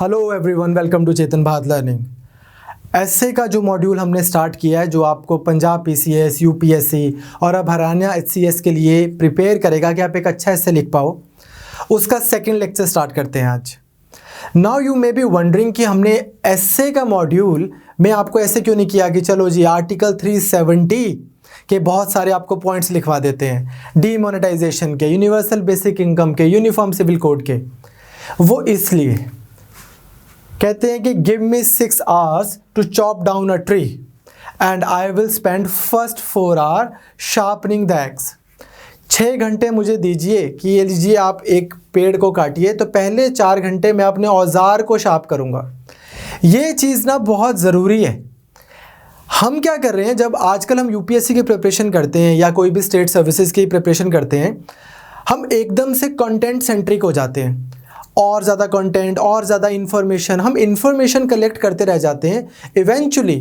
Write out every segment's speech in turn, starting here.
Hello everyone, welcome to Chetan Bharat learning. SA का जो module हमने स्टार्ट किया है, जो आपको पंजाब पीसीएस, यूपीएससी और अब हरियाणा एचसीएस के लिए प्रिपेयर करेगा कि आप एक अच्छा एसए लिख पाओ, उसका सेकंड लेक्चर स्टार्ट करते हैं आज। Now you may be wondering कि हमने एसए का मॉड्यूल में आपको ऐसे क्यों नहीं किया कि चलो जी आर्टिकल 370 के बहुत सारे आपको पॉइंट्स लिखवा देते हैं, डीमोनेटाइजेशन के, यूनिवर्सल बेसिक इनकम के, यूनिफॉर्म सिविल कोड के। वो इसलिए कहते हैं कि give me 6 hours to chop down a tree and I will spend first 4 hour sharpening the axe. 6 घंटे मुझे दीजिए कि ये लीजिए आप एक पेड़ को काटिए, तो पहले 4 घंटे मैं अपने औजार को शार्प करूँगा। ये चीज़ ना बहुत ज़रूरी है। हम क्या कर रहे हैं, जब आजकल हम यूपीएससी की प्रिपरेशन करते हैं या कोई भी स्टेट सर्विसेज की प्रिपरेशन करते हैं, हम एकदम से कंटेंट सेंट्रिक हो जाते हैं। और ज़्यादा कंटेंट और ज़्यादा इन्फॉर्मेशन, हम इन्फॉर्मेशन कलेक्ट करते रह जाते हैं। Eventually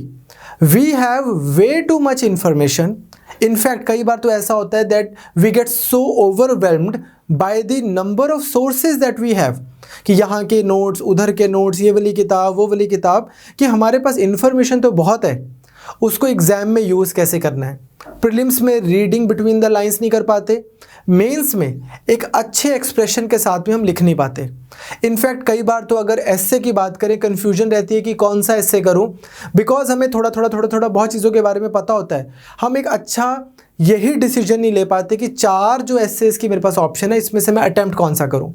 we have way too much information. In fact कई बार तो ऐसा होता है that we get so overwhelmed by the number of sources that we have, कि यहाँ के नोट्स, उधर के नोट्स, ये वाली किताब, वो वाली किताब, कि हमारे पास इन्फॉर्मेशन तो बहुत है, उसको एग्जाम में यूज़ कैसे करना है। प्रीलिम्स में रीडिंग बिटवीन द लाइंस नहीं कर पाते, मेंस में एक अच्छे एक्सप्रेशन के साथ में हम लिख नहीं पाते। इनफैक्ट कई बार तो अगर एस्से की बात करें, कन्फ्यूजन रहती है कि कौन सा एस्से करूं, बिकॉज हमें थोड़ा थोड़ा बहुत चीज़ों के बारे में पता होता है। हम एक अच्छा यही डिसीजन नहीं ले पाते कि 4 जो एस्सेस की मेरे पास ऑप्शन है, इसमें से मैं अटेम्प्ट कौन सा करूं।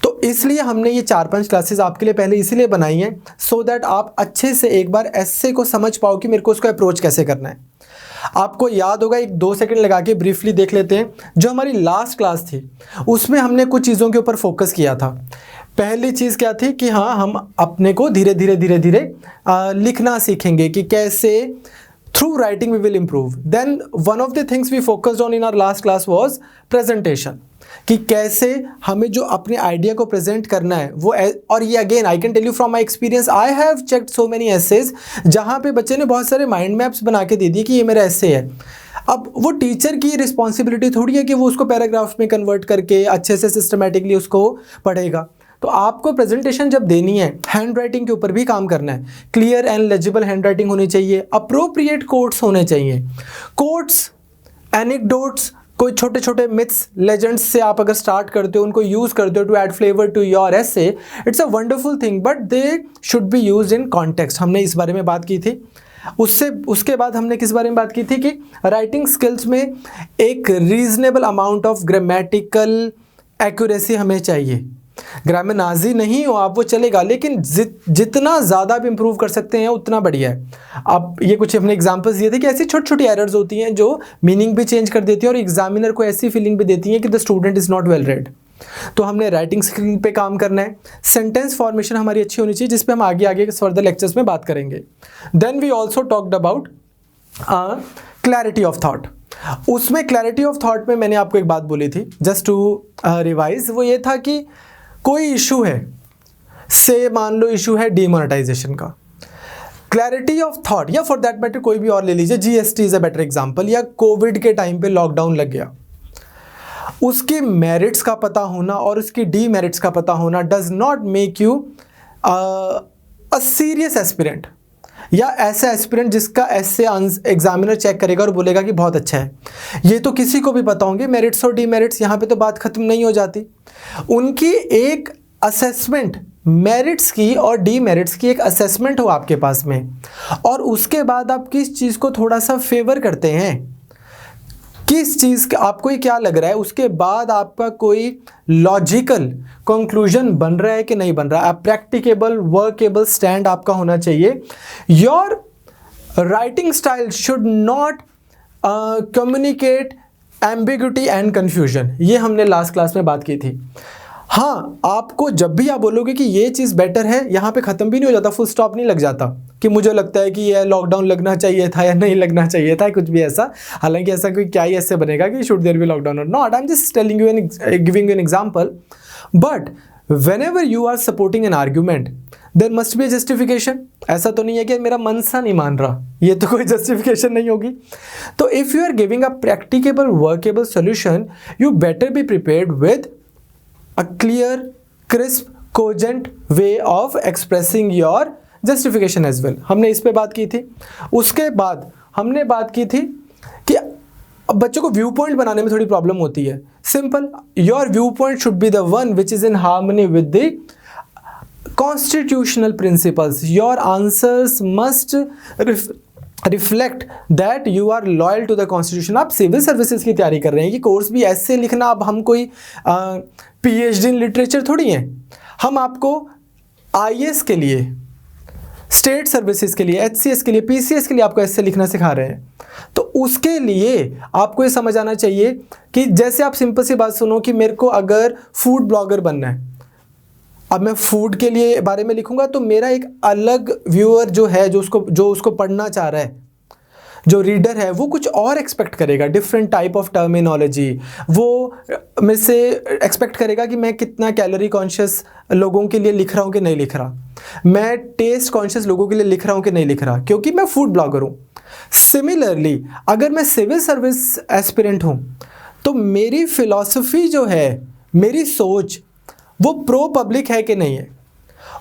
तो इसलिए हमने ये 4-5 क्लासेस आपके लिए पहले इसीलिए बनाई हैं, सो दैट आप अच्छे से एक बार एस्से को समझ पाओ कि मेरे को उसको अप्रोच कैसे करना है। आपको याद होगा, 1-2 सेकंड लगा के ब्रीफली देख लेते हैं। जो हमारी लास्ट क्लास थी उसमें हमने कुछ चीज़ों के ऊपर फोकस किया था। पहली चीज़ क्या थी कि हाँ, हम अपने को धीरे धीरे लिखना सीखेंगे कि कैसे through writing we will improve. Then one of the things we focused on in our last class was presentation, कि कैसे हमें जो अपने आइडिया को प्रेजेंट करना है वो। और ये again I can tell you from my experience, I have checked so many essays जहाँ पे बच्चे ने बहुत सारे माइंड मैप्स बना के दे दिए कि ये मेरा एसे है। अब वो टीचर की रिस्पॉन्सिबिलिटी थोड़ी है कि वो उसको पैराग्राफ में कन्वर्ट करके अच्छे से सिस्टमेटिकली उसको पढ़ेगा। तो आपको प्रेजेंटेशन जब देनी है, हैंड राइटिंग के ऊपर भी काम करना है। Clear and legible hand writing होनी चाहिए, अप्रोप्रिएट कोट्स होने चाहिए। कोट्स, एनेक्डोट्स, कोई छोटे छोटे मिथ्स, लेजेंड्स से आप अगर स्टार्ट करते हो, उनको यूज़ करते हो to add flavour to your essay, it's a wonderful thing, but they should be used in context. हमने इस बारे में बात की थी। उसके बाद हमने किस बारे में बात की थी कि राइटिंग स्किल्स में एक reasonable amount of grammatical accuracy हमें चाहिए। ग्रामर नाजी नहीं हो आप, वो चलेगा, लेकिन जितना ज़्यादा आप इंप्रूव कर सकते हैं उतना बढ़िया है। अब ये कुछ हमने एग्जांपल्स दिए थे कि ऐसी छोटी छोटी एरर्स होती हैं जो मीनिंग भी चेंज कर देती है और एग्जामिनर को ऐसी फीलिंग भी देती है कि the student is not well read. तो हमने राइटिंग स्किल पे काम करना है। सेंटेंस फॉर्मेशन हमारी अच्छी होनी चाहिए, जिस पे हम आगे फर्दर लेक्चर्स में बात करेंगे। Then we also talked about clarity of thought. उसमें क्लैरिटी ऑफ थाट में मैंने आपको एक बात बोली थी, जस्ट टू रिवाइज, वो ये था कि कोई इशू है, से मान लो इशू है डीमोनेटाइजेशन का, क्लैरिटी ऑफ थॉट, या फॉर दैट मैटर कोई भी और ले लीजिए, GST is a better example, या कोविड के टाइम पे लॉकडाउन लग गया, उसके मेरिट्स का पता होना और उसकी डीमेरिट्स का पता होना does not make you a serious aspirant, या ऐसा एस्पिरेंट जिसका ऐसे एग्जामिनर चेक करेगा और बोलेगा कि बहुत अच्छा है। ये तो किसी को भी पता होंगे मेरिट्स और डीमेरिट्स, यहाँ पे तो बात खत्म नहीं हो जाती। उनकी एक असेसमेंट, मेरिट्स की और डीमेरिट्स की एक असेसमेंट हो आपके पास में, और उसके बाद आप किस चीज़ को थोड़ा सा फेवर करते हैं, किस चीज़ का आपको ये क्या लग रहा है, उसके बाद आपका कोई लॉजिकल कंक्लूजन बन रहा है कि नहीं बन रहा है। प्रैक्टिकेबल वर्केबल स्टैंड आपका होना चाहिए। Your writing style should not communicate ambiguity and confusion. ये हमने लास्ट क्लास में बात की थी। हाँ, आपको जब भी आप बोलोगे कि ये चीज़ बेटर है, यहाँ पे ख़त्म भी नहीं हो जाता, फुल स्टॉप नहीं लग जाता कि मुझे लगता है कि ये लॉकडाउन लगना चाहिए था या नहीं लगना चाहिए था, कुछ भी ऐसा। हालांकि ऐसा कोई क्या ही ऐसे बनेगा कि शुड देयर बी लॉकडाउन और not. I am just telling you an giving you an example. But whenever you are supporting an argument, there must be a justification। ऐसा तो नहीं है कि मेरा मन सा नहीं मान रहा, ये तो कोई justification नहीं होगी। तो if you are giving a practicable workable solution, you better be prepared with a clear, crisp, cogent way of expressing your justification as well, हमने इस पे बात की थी। उसके बाद हमने बात की थी कि अब बच्चों को व्यू पॉइंट बनाने में थोड़ी प्रॉब्लम होती है। Simple, your view point should be the one which is in harmony with the constitutional principles. Your answers must reflect that you are loyal to the constitution. आप सिविल सर्विसेज की तैयारी कर रहे हैं, ये कोर्स भी ऐसे लिखना, अब हम कोई PhD इन लिटरेचर थोड़ी हैं। हम आपको IAS के लिए, स्टेट सर्विसेज के लिए, HCS के लिए, PCS के लिए आपको ऐसे लिखना सिखा रहे हैं। तो उसके लिए आपको ये समझ आना चाहिए कि जैसे आप सिंपल सी बात सुनो कि मेरे को अगर फूड ब्लॉगर बनना है, अब मैं फूड के लिए बारे में लिखूंगा तो मेरा एक अलग व्यूअर जो है, जो उसको पढ़ना चाह रहा है, जो रीडर है, वो कुछ और एक्सपेक्ट करेगा, डिफरेंट टाइप ऑफ टर्मिनोलॉजी। वो मेरे से एक्सपेक्ट करेगा कि मैं कितना कैलोरी कॉन्शियस लोगों के लिए लिख रहा हूँ कि नहीं लिख रहा, मैं टेस्ट कॉन्शियस लोगों के लिए लिख रहा हूँ कि नहीं लिख रहा, क्योंकि मैं फूड ब्लॉगर हूँ। सिमिलरली अगर मैं सिविल सर्विस एस्पिरेंट हूँ तो मेरी फिलॉसफी जो है, मेरी सोच, वो प्रो पब्लिक है कि नहीं है,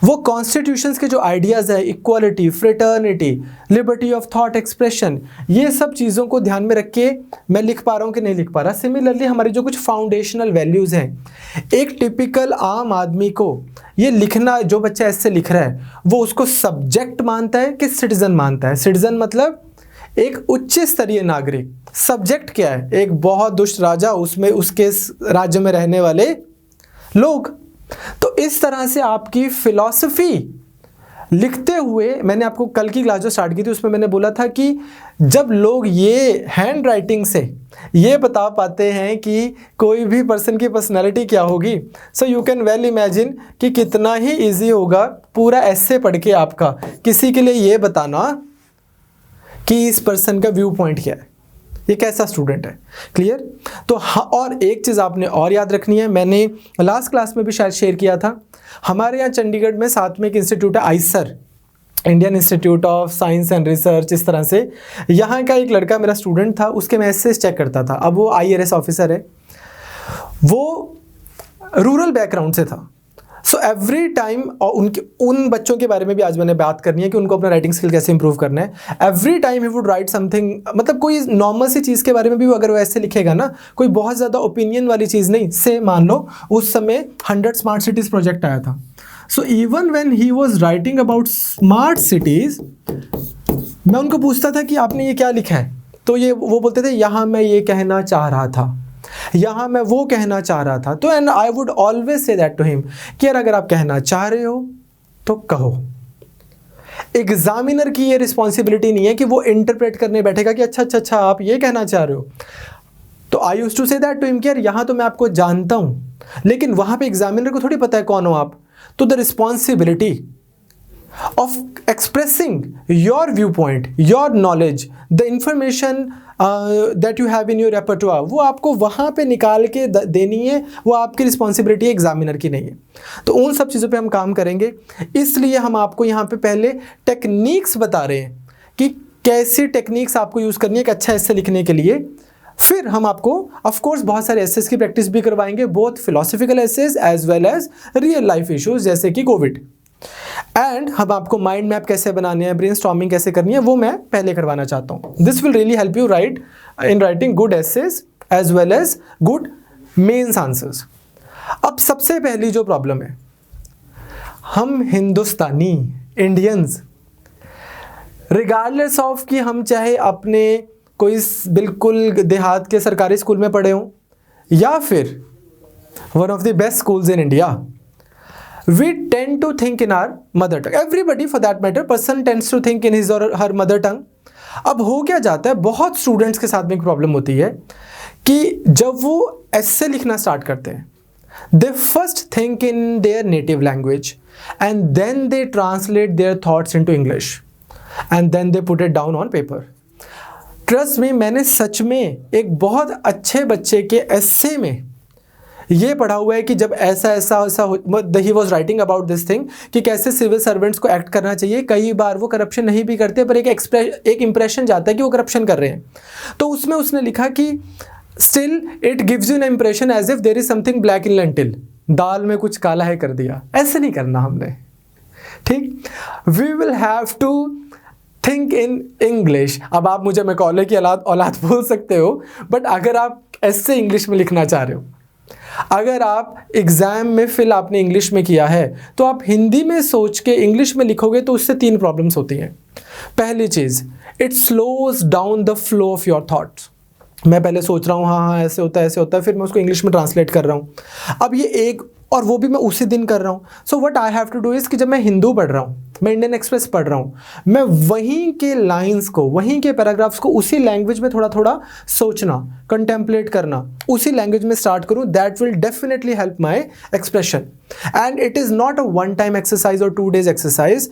वो कॉन्स्टिट्यूशंस के जो आइडियाज़ है, equality, fraternity, liberty of thought expression, ये सब चीज़ों को ध्यान में रख के मैं लिख पा रहा हूँ कि नहीं लिख पा रहा। सिमिलरली हमारी जो कुछ फाउंडेशनल वैल्यूज़ हैं, एक टिपिकल आम आदमी को ये लिखना, जो बच्चा ऐसे लिख रहा है वो उसको सब्जेक्ट मानता है कि सिटीज़न मानता है। सिटीज़न मतलब एक उच्च स्तरीय नागरिक, सब्जेक्ट क्या है, एक बहुत दुष्ट राजा, उसमें उसके राज्य में रहने वाले लोग। तो इस तरह से आपकी फिलॉसफी लिखते हुए, मैंने आपको कल की क्लास जो स्टार्ट की थी उसमें मैंने बोला था कि जब लोग ये हैंड राइटिंग से ये बता पाते हैं कि कोई भी पर्सन की पर्सनैलिटी क्या होगी, so you can well imagine कि कितना ही इजी होगा पूरा ऐसे पढ़ के आपका किसी के लिए ये बताना कि इस पर्सन का व्यू पॉइंट क्या है, ये कैसा स्टूडेंट है। क्लियर? तो हाँ, और एक चीज़ आपने और याद रखनी है, मैंने लास्ट क्लास में भी शायद शेयर किया था, हमारे यहाँ चंडीगढ़ में साथ में एक इंस्टीट्यूट है Eicher, Indian institute of science and research, इस तरह से। यहाँ का एक लड़का मेरा स्टूडेंट था, उसके मैं एसेस चेक करता था। अब वो IRS ऑफिसर है, वो रूरल बैकग्राउंड से था। सो एवरी टाइम, और उन बच्चों के बारे में भी आज मैंने बात करनी है कि उनको अपना राइटिंग स्किल कैसे इंप्रूव करना है। Every time he would write something, मतलब कोई नॉर्मल सी चीज़ के बारे में भी अगर वो ऐसे लिखेगा ना, कोई बहुत ज़्यादा ओपिनियन वाली चीज़ नहीं, से मान लो उस समय 100 स्मार्ट सिटीज़ प्रोजेक्ट आया था। So even when he was writing about smart cities, मैं उनको पूछता था कि आपने ये क्या लिखा है, तो वो बोलते थे यहाँ मैं ये कहना चाह रहा था, यहाँ मैं वो कहना चाह रहा था। तो and I would always say that to him कि यार अगर आप कहना चाह रहे हो तो कहो। एग्जामिनर की ये रिस्पॉन्सिबिलिटी नहीं है कि वो इंटरप्रेट करने बैठेगा कि अच्छा आप ये कहना चाह रहे हो। तो I used to say that to him कि यार यहाँ तो मैं आपको जानता हूँ, लेकिन वहाँ पे एग्जामिनर को थोड़ी पता है कौन हो आप। तो the responsibility of expressing your viewpoint, your knowledge, the information that you have in your repertoire, वो आपको वहाँ पे निकाल के देनी है, वो आपकी रिस्पॉन्सिबिलिटी है, एग्जामिनर की नहीं है। तो उन सब चीज़ों पे हम काम करेंगे। इसलिए हम आपको यहाँ पे पहले टेक्निक्स बता रहे हैं कि कैसी टेक्निक्स आपको यूज़ करनी है एक अच्छा एसे लिखने के लिए। फिर हम आपको ऑफ कोर्स बहुत सारे एसेस की प्रैक्टिस भी करवाएंगे, both philosophical essays as well as real life issues जैसे कि कोविड। एंड हम आपको माइंड मैप कैसे बनाने हैं, ब्रेनस्टॉर्मिंग कैसे करनी है, वो मैं पहले करवाना चाहता हूँ। This will really help you write in writing good essays as well as good mains answers. अब सबसे पहली जो प्रॉब्लम है, हम हिंदुस्तानी इंडियंस रिगार्डलेस ऑफ कि हम चाहे अपने कोई बिल्कुल देहात के सरकारी स्कूल में पढ़े हों या फिर one of the best schools in India, we tend to think in our mother tongue. Everybody for that matter, person tends to think in his or her mother tongue. अब हो क्या जाता है, बहुत स्टूडेंट्स के साथ में एक प्रॉब्लम होती है कि जब वो ऐसे लिखना स्टार्ट करते हैं, they first think in their native language and then they translate their thoughts into English and then they put it down on paper. Trust me, मैंने सच में एक बहुत अच्छे बच्चे के ऐसे में ये पढ़ा हुआ है कि जब ऐसा he was writing about this thing कि कैसे सिविल सर्वेंट्स को एक्ट करना चाहिए। कई बार वो करप्शन नहीं भी करते, पर एक इंप्रेशन जाता है कि वो करप्शन कर रहे हैं। तो उसमें उसने लिखा कि still it gives you an impression as if there is something black in lentil, दाल में कुछ काला है कर दिया, ऐसे नहीं करना हमने, ठीक। We will have to think in English. अब आप मुझे मैकॉले की औलाद बोल सकते हो, बट अगर आप ऐसे इंग्लिश में लिखना चाह रहे हो, अगर आप एग्जाम में फिल आपने इंग्लिश में किया है, तो आप हिंदी में सोच के इंग्लिश में लिखोगे तो उससे 3 प्रॉब्लम्स होती हैं। पहली चीज़, it slows down the flow of your thoughts. मैं पहले सोच रहा हूँ हाँ ऐसे होता है ऐसे होता है, फिर मैं उसको इंग्लिश में ट्रांसलेट कर रहा हूँ। अब ये एक, और वो भी मैं उसी दिन कर रहा हूँ। So what I have to do is कि जब मैं हिंदू पढ़ रहा हूँ, मैं इंडियन एक्सप्रेस पढ़ रहा हूँ, मैं वहीं के लाइंस को, वहीं के पैराग्राफ्स को उसी लैंग्वेज में थोड़ा थोड़ा सोचना, कंटेम्पलेट करना, उसी लैंग्वेज में स्टार्ट करूँ। That will definitely help my expression. And it is not a one time exercise और 2 days exercise.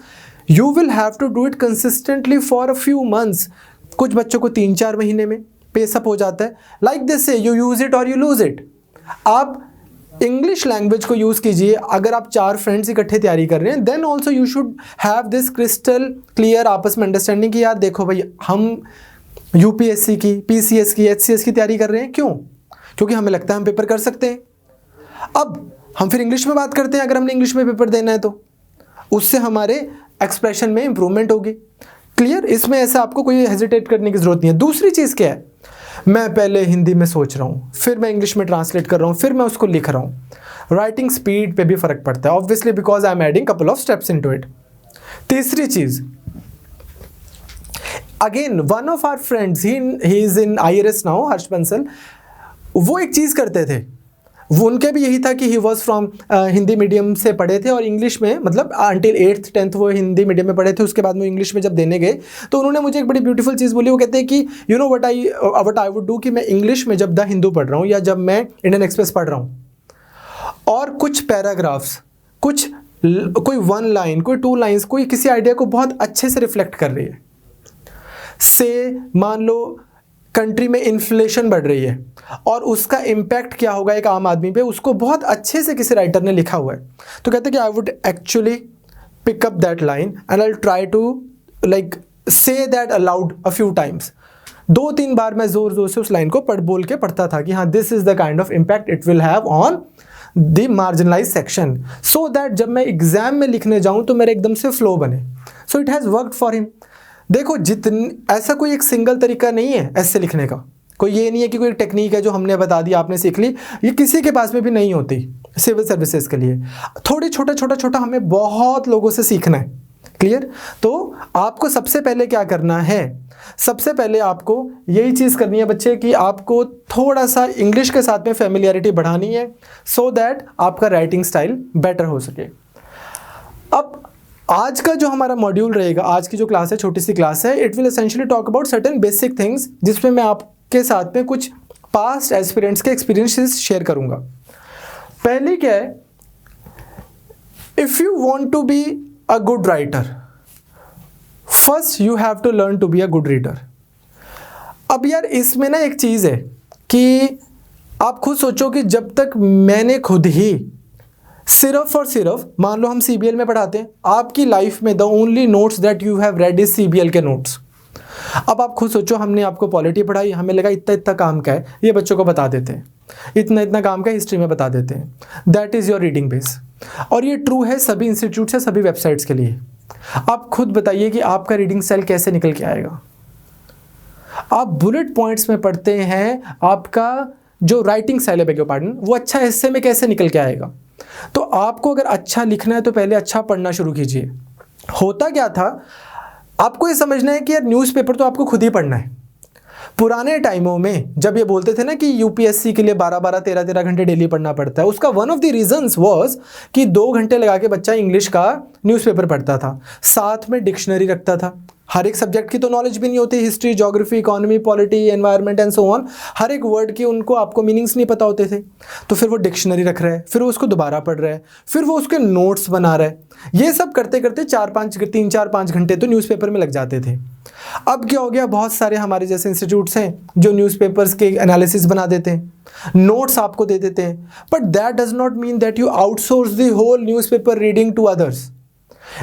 You will have to do it consistently for a few months. कुछ बच्चों को 3-4 महीने में पेसअप हो जाता है। लाइक दिस से यू यूज़ इट और यू लूज इट। आप इंग्लिश लैंग्वेज को यूज़ कीजिए। अगर आप 4 फ्रेंड्स इकट्ठे तैयारी कर रहे हैं, then also you should have this crystal clear आपस में अंडरस्टैंडिंग कि यार देखो भाई, हम यूपीएससी की, पीसीएस की, एचसीएस की तैयारी कर रहे हैं। क्यों? क्योंकि हमें लगता है हम पेपर कर सकते हैं। अब हम फिर इंग्लिश में बात करते हैं, अगर हमने इंग्लिश में पेपर देना है तो उससे हमारे एक्सप्रेशन में इंप्रूवमेंट होगी। क्लियर? इसमें ऐसा आपको कोई हेजिटेट करने की जरूरत नहीं है। दूसरी चीज़ क्या है, मैं पहले हिंदी में सोच रहा हूँ, फिर मैं इंग्लिश में ट्रांसलेट कर रहा हूँ, फिर मैं उसको लिख रहा हूँ। राइटिंग स्पीड पे भी फर्क पड़ता है, obviously, because I am adding couple of steps into it. तीसरी चीज़, again one of our friends, he is in IRS now, Harsh Bansal, वो एक चीज़ करते थे। वो उनके भी यही था कि he was from Hindi medium से पढ़े थे और इंग्लिश में, मतलब अंटिल 8th 10th वो हिंदी मीडियम में पढ़े थे। उसके बाद वो इंग्लिश में जब देने गए तो उन्होंने मुझे एक बड़ी ब्यूटीफुल चीज़ बोली। वो कहते हैं कि you know what I would do, कि मैं इंग्लिश में जब द हिंदू पढ़ रहा हूँ या जब मैं इंडियन एक्सप्रेस पढ़ रहा हूँ और कुछ पैराग्राफ्स, कोई 1 लाइन, कोई 2 लाइन्स, कोई किसी आइडिया को बहुत अच्छे से रिफ्लेक्ट कर रही है, से मान लो कंट्री में इन्फ्लेशन बढ़ रही है और उसका इम्पैक्ट क्या होगा एक आम आदमी पे, उसको बहुत अच्छे से किसी राइटर ने लिखा हुआ है, तो कहते हैं कि I would actually pick up that line and I will try to like say that aloud a few times. 2-3 बार मैं जोर जोर से उस लाइन को बोल के पढ़ता था कि हाँ, this is the kind of impact it will have on the marginalise section, so that जब मैं एग्जाम में लिखने जाऊँ तो मेरा एकदम से फ्लो बने। So it has worked for him. देखो, ऐसा कोई एक सिंगल तरीका नहीं है ऐसे लिखने का। कोई ये नहीं है कि कोई टेक्निक है जो हमने बता दी आपने सीख ली, ये किसी के पास में भी नहीं होती सिविल सर्विसेज के लिए। थोड़ी छोटा हमें बहुत लोगों से सीखना है। क्लियर? तो आपको सबसे पहले क्या करना है, सबसे पहले आपको यही चीज़ करनी है बच्चे कि आपको थोड़ा सा इंग्लिश के साथ में फेमिलियरिटी बढ़ानी है, सो दैट आपका राइटिंग स्टाइल बेटर हो सके। अब आज का जो हमारा मॉड्यूल रहेगा, आज की जो क्लास है, छोटी सी क्लास है, it will essentially talk about certain basic things, जिसमें मैं आपके साथ में कुछ पास्ट एस्पिरेंट्स के एक्सपीरियंसेस शेयर करूंगा। पहली क्या है, if you want to be a good writer, first you have to learn to be a good reader. अब यार इसमें ना एक चीज़ है कि आप खुद सोचो कि जब तक मैंने खुद ही सिर्फ और सिर्फ, मान लो हम CBL में पढ़ाते हैं, आपकी लाइफ में the only notes that you have read is CBL के नोट्स। अब आप खुद सोचो, हमने आपको पॉलिटी पढ़ाई, हमें लगा इतना इतना काम का है, ये बच्चों को बता देते हैं, इतना इतना काम का हिस्ट्री में बता देते हैं, that is your reading base. और ये ट्रू है सभी इंस्टीट्यूट से, सभी वेबसाइट्स के लिए। आप खुद बताइए कि आपका रीडिंग स्टाइल कैसे निकल के आएगा। आप बुलेट पॉइंट्स में पढ़ते हैं, आपका जो राइटिंग स्टाइल है, बेगो पार्डन, वो अच्छा हिस्से में कैसे निकल के आएगा। तो आपको अगर अच्छा लिखना है तो पहले अच्छा पढ़ना शुरू कीजिए। होता क्या था, आपको ये समझना है कि यार न्यूज़पेपर तो आपको खुद ही पढ़ना है। पुराने टाइमों में जब ये बोलते थे ना कि यूपीएससी के लिए 12-12, 13-13 घंटे डेली पढ़ना पड़ता है, उसका one of the reasons was कि 2 घंटे लगा के बच्चा इंग्लिश का न्यूज़पेपर पढ़ता था, साथ में डिक्शनरी रखता था। हर एक सब्जेक्ट की तो नॉलेज भी नहीं होती, history, geography, economy, polity, environment and so on, हर एक वर्ड की उनको आपको मीनिंग्स नहीं पता होते थे। तो फिर वो डिक्शनरी रख रहा है, फिर वो उसको दोबारा पढ़ रहा है, फिर वो उसके नोट्स बना रहा है। ये सब करते करते 3-4-5 घंटे तो न्यूज़पेपर में लग जाते थे। अब क्या हो गया, बहुत सारे हमारे जैसे इंस्टीट्यूट्स हैं जो न्यूज़पेपर्स के एनालिसिस बना देते हैं, नोट्स आपको दे देते हैं, but that does not mean that you outsource the whole newspaper reading to others.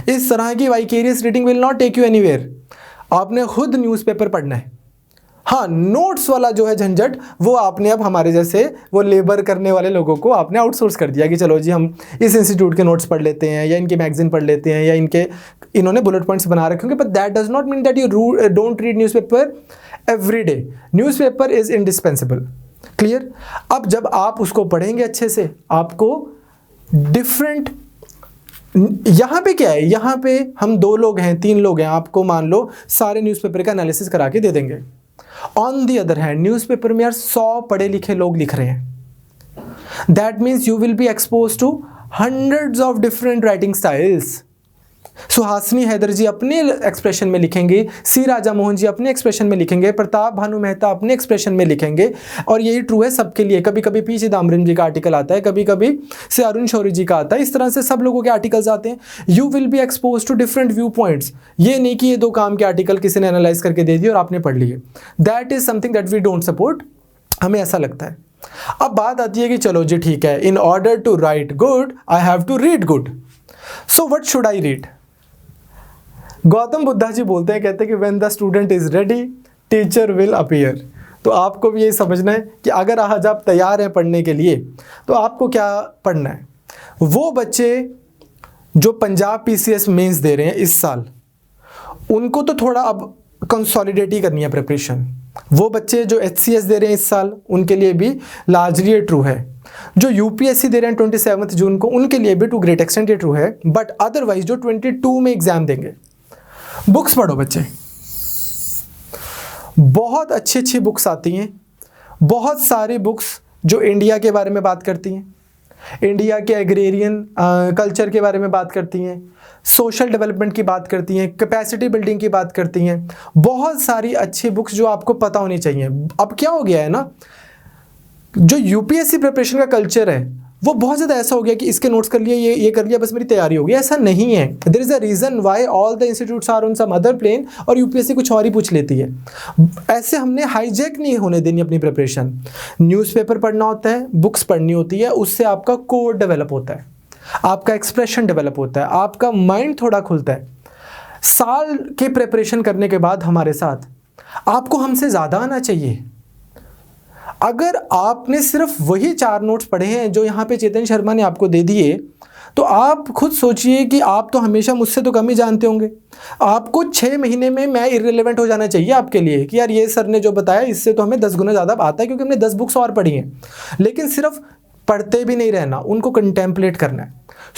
इस तरह की vicarious reading will not take you anywhere. आपने खुद न्यूज़पेपर पढ़ना है। हाँ, नोट्स वाला जो है झंझट वो आपने अब हमारे जैसे वो लेबर करने वाले लोगों को आपने आउटसोर्स कर दिया कि चलो जी हम इस इंस्टीट्यूट के नोट्स पढ़ लेते हैं या इनके मैगजीन पढ़ लेते हैं या इन्होंने बुलेट पॉइंट्स बना रखे होंगे, but that does not mean that you don't read newspaper every day. Newspaper is indispensable. Clear? अब जब आप उसको पढ़ेंगे अच्छे से, आपको डिफरेंट, यहाँ पे क्या है, यहाँ पे हम 2 लोग हैं 3 लोग हैं, आपको मान लो सारे न्यूज़पेपर का एनालिसिस करा के दे देंगे। On the other hand newspaper में यार 100 पढ़े लिखे लोग लिख रहे हैं। That means you will be expose to hundreds of different writing styles. Suhasini Haidar ji अपने एक्सप्रेशन में लिखेंगे, सी राजा मोहन जी अपने एक्सप्रेशन में लिखेंगे, प्रताप भानु मेहता अपने एक्सप्रेशन में लिखेंगे, और यही ट्रू है सबके लिए। कभी कभी पी चिदम्बरम जी का आर्टिकल आता है, कभी कभी से अरुण शौरी जी का आता है, इस तरह से सब लोगों के आर्टिकल्स आते हैं। You will be expose to different view points. ये नहीं कि ये 2 काम के आर्टिकल किसी ने एनालाइज करके दे दिए और आपने पढ़ लिए। That is something that we don't support, हमें ऐसा लगता है। अब बात आती है कि चलो जी ठीक है, in order to write good I have to read good, so what should I read? Gautam Buddha ji बोलते हैं, कहते हैं कि when the student is ready teacher will appear. तो आपको भी ये समझना है कि अगर आज आप तैयार हैं पढ़ने के लिए तो आपको क्या पढ़ना है। वो बच्चे जो पंजाब पीसीएस मेंस दे रहे हैं इस साल, उनको तो थोड़ा अब कंसोलिडेट ही करनी है प्रिपरेशन। वो बच्चे जो एचसीएस दे रहे हैं इस साल, उनके लिए भी लार्जली ये ट्रू है। जो यूपीएससी दे रहे हैं 27 जून को, उनके लिए भी टू ग्रेट एक्सटेंट ये ट्रू है। बट अदरवाइज जो 22 में एग्जाम देंगे, बुक्स पढ़ो बच्चे। बहुत अच्छी अच्छी बुक्स आती हैं, बहुत सारी बुक्स जो इंडिया के बारे में बात करती हैं, इंडिया के एग्रेरियन कल्चर के बारे में बात करती हैं, सोशल डेवलपमेंट की बात करती हैं, कैपेसिटी बिल्डिंग की बात करती हैं। बहुत सारी अच्छी बुक्स जो आपको पता होनी चाहिए। अब क्या हो गया है ना, जो यूपीएससी प्रिपरेशन का कल्चर है वो बहुत ज़्यादा ऐसा हो गया कि इसके नोट्स कर लिए, ये कर लिया, बस मेरी तैयारी हो गई। ऐसा नहीं है। There is a reason why all the institutes are on some other plane और यूपीएससी कुछ और ही पूछ लेती है। ऐसे हमने हाईजैक नहीं होने देनी अपनी प्रिपरेशन। न्यूज़पेपर पढ़ना होता है, बुक्स पढ़नी होती है, उससे आपका कोड डेवलप होता है, आपका एक्सप्रेशन डेवलप होता है, आपका माइंड थोड़ा खुलता है। साल के प्रिपरेशन करने के बाद हमारे साथ आपको हमसे ज़्यादा आना चाहिए। अगर आपने सिर्फ वही 4 नोट्स पढ़े हैं जो यहाँ पे चेतन शर्मा ने आपको दे दिए, तो आप खुद सोचिए कि आप तो हमेशा मुझसे तो कम ही जानते होंगे। आपको 6 महीने में मैं इररिलेवेंट हो जाना चाहिए आपके लिए कि यार ये सर ने जो बताया इससे तो हमें 10 गुना ज़्यादा आता है, क्योंकि हमने 10 बुक्स और पढ़ी हैं। लेकिन सिर्फ पढ़ते भी नहीं रहना, उनको कंटेम्पलेट करना है,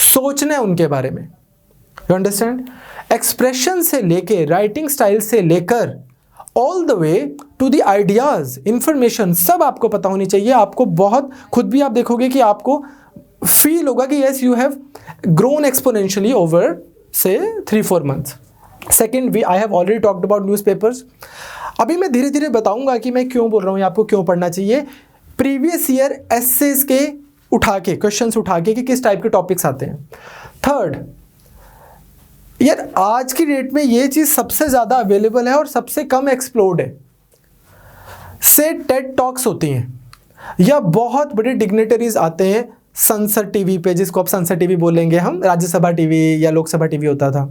सोचना है उनके बारे में। You understand? एक्सप्रेशन से लेके, राइटिंग स्टाइल से लेकर all the way to the ideas, information सब आपको पता होनी चाहिए। आपको बहुत, खुद भी आप देखोगे कि आपको फील होगा कि yes you have grown exponentially over से 3-4 months. Second, I have already talked about newspapers. अभी मैं धीरे धीरे बताऊंगा कि मैं क्यों बोल रहा हूँ, आपको क्यों पढ़ना चाहिए। प्रीवियस ईयर एसेस के उठा के, क्वेश्चंस उठा के कि किस टाइप के टॉपिक्स आते हैं। थर्ड, यार आज की डेट में ये चीज़ सबसे ज़्यादा अवेलेबल है और सबसे कम एक्सप्लोर्ड है। से टेड टॉक्स होती हैं या बहुत बड़े डिग्नेटरीज आते हैं संसद टीवी पे, जिसको अब संसद टीवी बोलेंगे हम, राज्यसभा टीवी या लोकसभा टीवी होता था।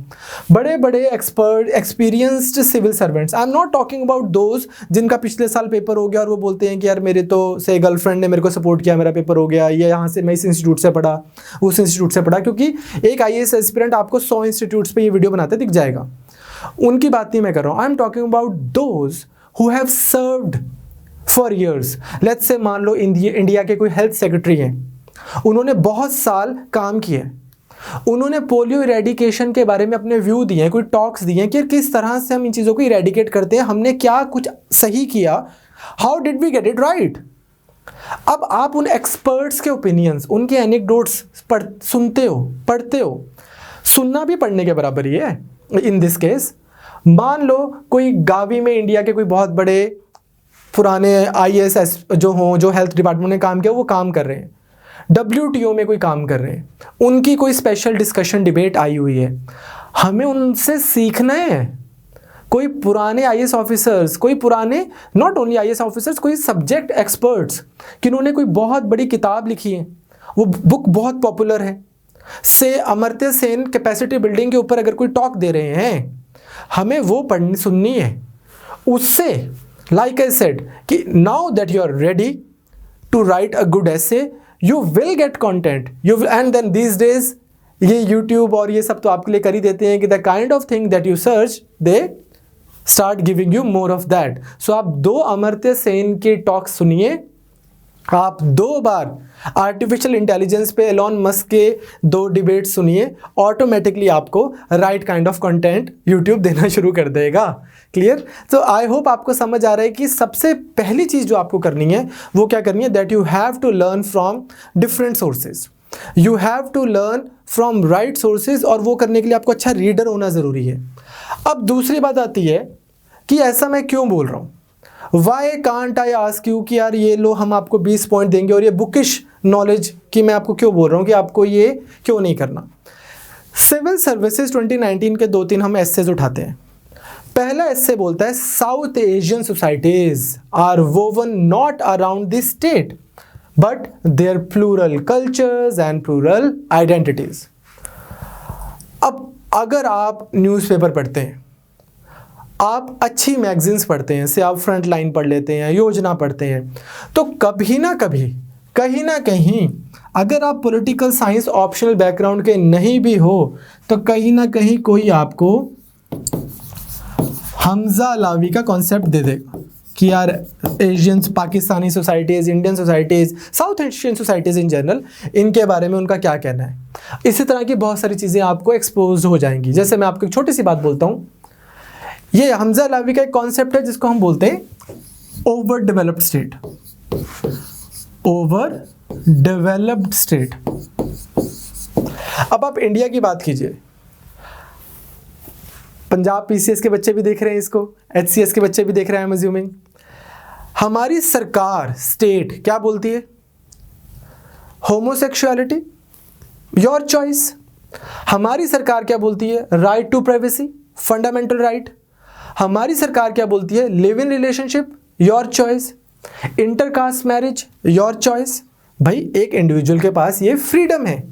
बड़े बड़े expert, experienced civil servants. I am not talking about those जिनका पिछले साल पेपर हो गया और वो बोलते हैं कि यार मेरे तो से गर्लफ्रेंड ने मेरे को सपोर्ट किया, मेरा पेपर हो गया, ये यहाँ से मैं इस इंस्टीट्यूट से पढ़ा, उस इंस्टीट्यूट से पढ़ा। क्योंकि एक IAS एस्पिरेंट आपको 100 इंस्टीट्यूट्यूट्स पर ये वीडियो बनाते दिख जाएगा। उनकी बात नहीं मैं कर रहा हूँ। I am talking about those who have served for years. Let's say मान लो इंडिया के कोई हेल्थ सेक्रेटरी हैं, उन्होंने बहुत साल काम किए, उन्होंने पोलियो इरेडिकेशन के बारे में अपने व्यू दिए, कोई टॉक्स दिए कि किस तरह से हम इन चीज़ों को इरेडिकेट करते हैं, हमने क्या कुछ सही किया, how did we get it right. अब आप उन एक्सपर्ट्स के ओपिनियंस, उनके एनेक्डोट्स सुनते हो, पढ़ते हो। सुनना भी पढ़ने के बराबर ही है इन दिस केस। मान लो कोई गावी में इंडिया के कोई बहुत बड़े पुराने IAS जो हों, जो हेल्थ डिपार्टमेंट में काम किया, वो काम कर रहे हैं, WTO में कोई काम कर रहे हैं, उनकी कोई स्पेशल डिस्कशन डिबेट आई हुई है, हमें उनसे सीखना है। कोई पुराने IAS ऑफिसर्स, कोई पुराने नॉट ओनली IAS ऑफिसर्स, कोई सब्जेक्ट एक्सपर्ट्स जिन्होंने कोई बहुत बड़ी किताब लिखी है, वो बुक बहुत पॉपुलर है, से अमर्त्य सेन कैपेसिटी बिल्डिंग के ऊपर अगर कोई टॉक दे रहे हैं, हमें वो पढ़नी सुननी है। उससे लाइक आई सेड कि now that you are ready to write a good essay, you will get content, you will, and then these days ये YouTube और ये सब तो आपके लिए कर ही देते हैं कि the kind of thing that you search they start giving you more of that. So आप 2 अमर्त्य सेन के टॉक सुनिए, आप 2 बार आर्टिफिशियल इंटेलिजेंस पे एलॉन मस्क के 2 डिबेट सुनिए, ऑटोमेटिकली आपको right kind of content YouTube देना शुरू कर देगा। क्लियर? तो आई होप आपको समझ आ रहा है कि सबसे पहली चीज़ जो आपको करनी है वो क्या करनी है, that you have to learn from different sources, you have to learn from right sources, और वो करने के लिए आपको अच्छा रीडर होना ज़रूरी है। अब दूसरी बात आती है कि ऐसा मैं क्यों बोल रहा हूँ, why can't I ask you कि यार ये लो हम आपको 20 पॉइंट देंगे और ये बुकिश नॉलेज की मैं आपको क्यों बोल रहा हूँ कि आपको ये क्यों नहीं करना। सिविल सर्विसेज 2019 के 2-3 हम एसेज उठाते हैं। पहला एसे बोलता है South Asian societies are woven not around this state but their plural cultures and plural identities. अब अगर आप न्यूज़पेपर पढ़ते हैं, आप अच्छी मैगजीन्स पढ़ते हैं, जैसे आप फ्रंट लाइन पढ़ लेते हैं, योजना पढ़ते हैं, तो कभी ना कभी कहीं ना कहीं अगर आप पॉलिटिकल साइंस ऑप्शनल बैकग्राउंड के नहीं भी हो तो कहीं ना कहीं कोई आपको हमजा लावी का कॉन्सेप्ट दे देगा कि यार Asians, Pakistani societies, Indian societies, south Asian societies in general, इनके बारे में उनका क्या कहना है। इसी तरह की बहुत सारी चीज़ें आपको एक्सपोज हो जाएंगी। जैसे मैं आपको एक छोटी सी बात बोलता हूँ, ये हमजा लावी का एक कॉन्सेप्ट है जिसको हम बोलते हैं over developed state. Over developed state. अब आप इंडिया की बात कीजिए, पंजाब पीसीएस के बच्चे भी देख रहे हैं इसको, एचसीएस के बच्चे भी देख रहे हैं, आई एम अज्यूमिंग। हमारी सरकार, स्टेट क्या बोलती है? Homosexuality your choice. हमारी सरकार क्या बोलती है? Right to privacy, fundamental right. हमारी सरकार क्या बोलती है? Live in relationship, your choice. Intercaste marriage, your choice. भाई एक इंडिविजुअल के पास ये फ्रीडम है।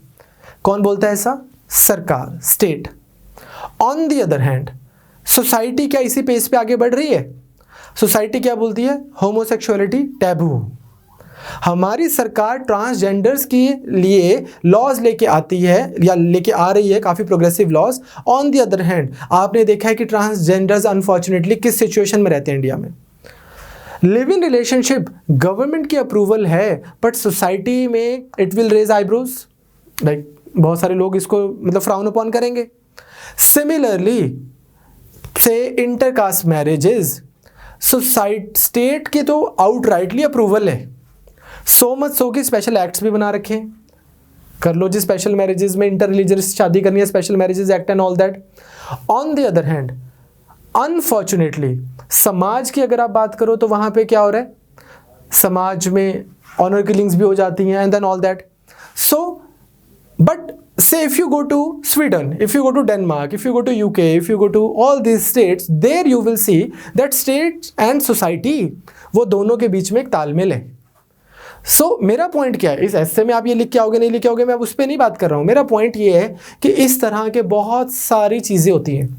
कौन बोलता है ऐसा? सरकार, state. On the other hand society क्या इसी पेस पे आगे बढ़ रही है? सोसाइटी क्या बोलती है? Homosexuality taboo. हमारी सरकार ट्रांसजेंडर्स के लिए लॉज लेके आती है या लेके आ रही है, काफ़ी progressive laws. On the other hand आपने देखा है कि ट्रांसजेंडर्स अनफॉर्चुनेटली किस सिचुएशन में रहते हैं इंडिया में। लिव इन रिलेशनशिप गवर्नमेंट की अप्रूवल है बट सोसाइटी में it will raise eyebrows, like बहुत सारे लोग इसको मतलब फ्राउन अपॉन करेंगे। सिमिलरली से इंटरकास्ट मैरिजेज, सोसाइटी स्टेट के तो आउटराइटली अप्रूवल है, सो मच सो कि स्पेशल एक्ट्स भी बना रखे हैं, कर लो जी स्पेशल मैरिजेज में इंटर रिलीजियस शादी करनी है, special marriages act and all that. On the other hand unfortunately समाज की अगर आप बात करो तो वहाँ पे क्या हो रहा है? समाज में ऑनर किलिंग्स भी हो जाती हैं and then all that. So but say if you go to Sweden, if you go to Denmark, if you go to UK, if you go to all these states, there you will see that state and society वो दोनों के बीच में एक तालमेल है। So मेरा point क्या है? इस ऐसे में आप ये लिख के आओगे नहीं लिख के आओगे, मैं अब उस पर नहीं बात कर रहा हूँ। मेरा पॉइंट ये है कि इस तरह के बहुत सारी चीज़ें होती हैं,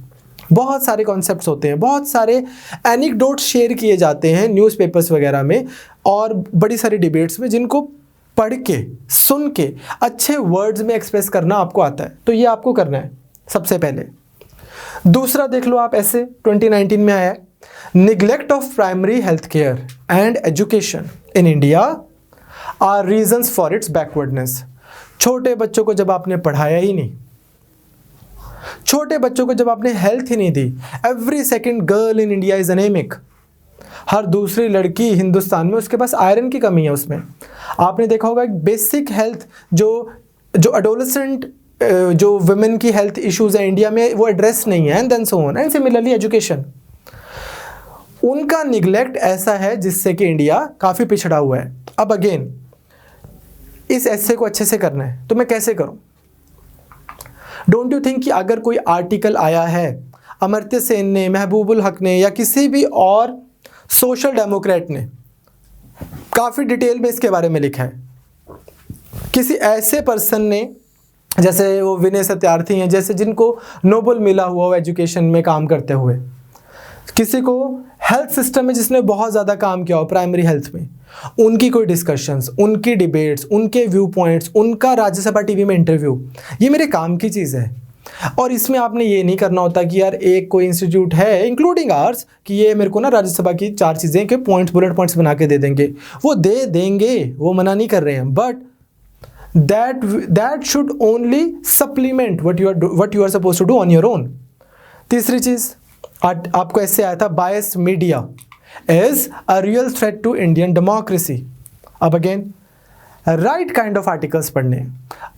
बहुत सारे कॉन्सेप्ट्स होते हैं, बहुत सारे एनेक्डोट्स शेयर किए जाते हैं न्यूज़पेपर्स वगैरह में और बड़ी सारी डिबेट्स में, जिनको पढ़ के सुन के अच्छे वर्ड्स में एक्सप्रेस करना आपको आता है। तो ये आपको करना है सबसे पहले। दूसरा देख लो आप, ऐसे 2019 में आया है, neglect of primary health care and education in India are reasons for its backwardness. छोटे बच्चों को जब आपने पढ़ाया ही नहीं, छोटे बच्चों को जब आपने हेल्थ ही नहीं दी, every second girl in India is anaemic. हर दूसरी लड़की हिंदुस्तान में उसके पास आयरन की कमी है। उसमें आपने देखा होगा बेसिक हेल्थ जो एडोलेसेंट जो वुमेन की हेल्थ इश्यूज है इंडिया में वो एड्रेस नहीं है, and then so on. And similarly education, उनका निगलेक्ट ऐसा है जिससे कि इंडिया काफ़ी पिछड़ा हुआ है। अब अगेन इस ऐसे को अच्छे से करना है तो मैं कैसे करूं? डोंट यू थिंक कि अगर कोई आर्टिकल आया है अमर्त्य सेन ने, महबूबुल हक ने या किसी भी और सोशल डेमोक्रेट ने काफ़ी डिटेल में इसके बारे में लिखा है, किसी ऐसे पर्सन ने, जैसे वो विनय सत्यार्थी हैं, जैसे जिनको नोबेल मिला हुआ हो एजुकेशन में काम करते हुए, किसी को हेल्थ सिस्टम में जिसने बहुत ज़्यादा काम किया हो प्राइमरी हेल्थ में, उनकी कोई डिस्कशंस, उनकी डिबेट्स, उनके व्यू पॉइंट्स, उनका राज्यसभा टीवी में इंटरव्यू, ये मेरे काम की चीज़ है। और इसमें आपने ये नहीं करना होता कि यार एक कोई इंस्टीट्यूट है इंक्लूडिंग आर्स कि ये मेरे को ना राज्यसभा की 4 चीज़ें के पॉइंट्स, बुलेट पॉइंट्स बना के दे देंगे। वो दे देंगे, वो मना नहीं कर रहे हैं, but that should only supplement what you are supposed to do on your own. तीसरी चीज़ आपको ऐसे आया था, biased media is a real threat to Indian democracy. अब again right kind of articles पढ़ने।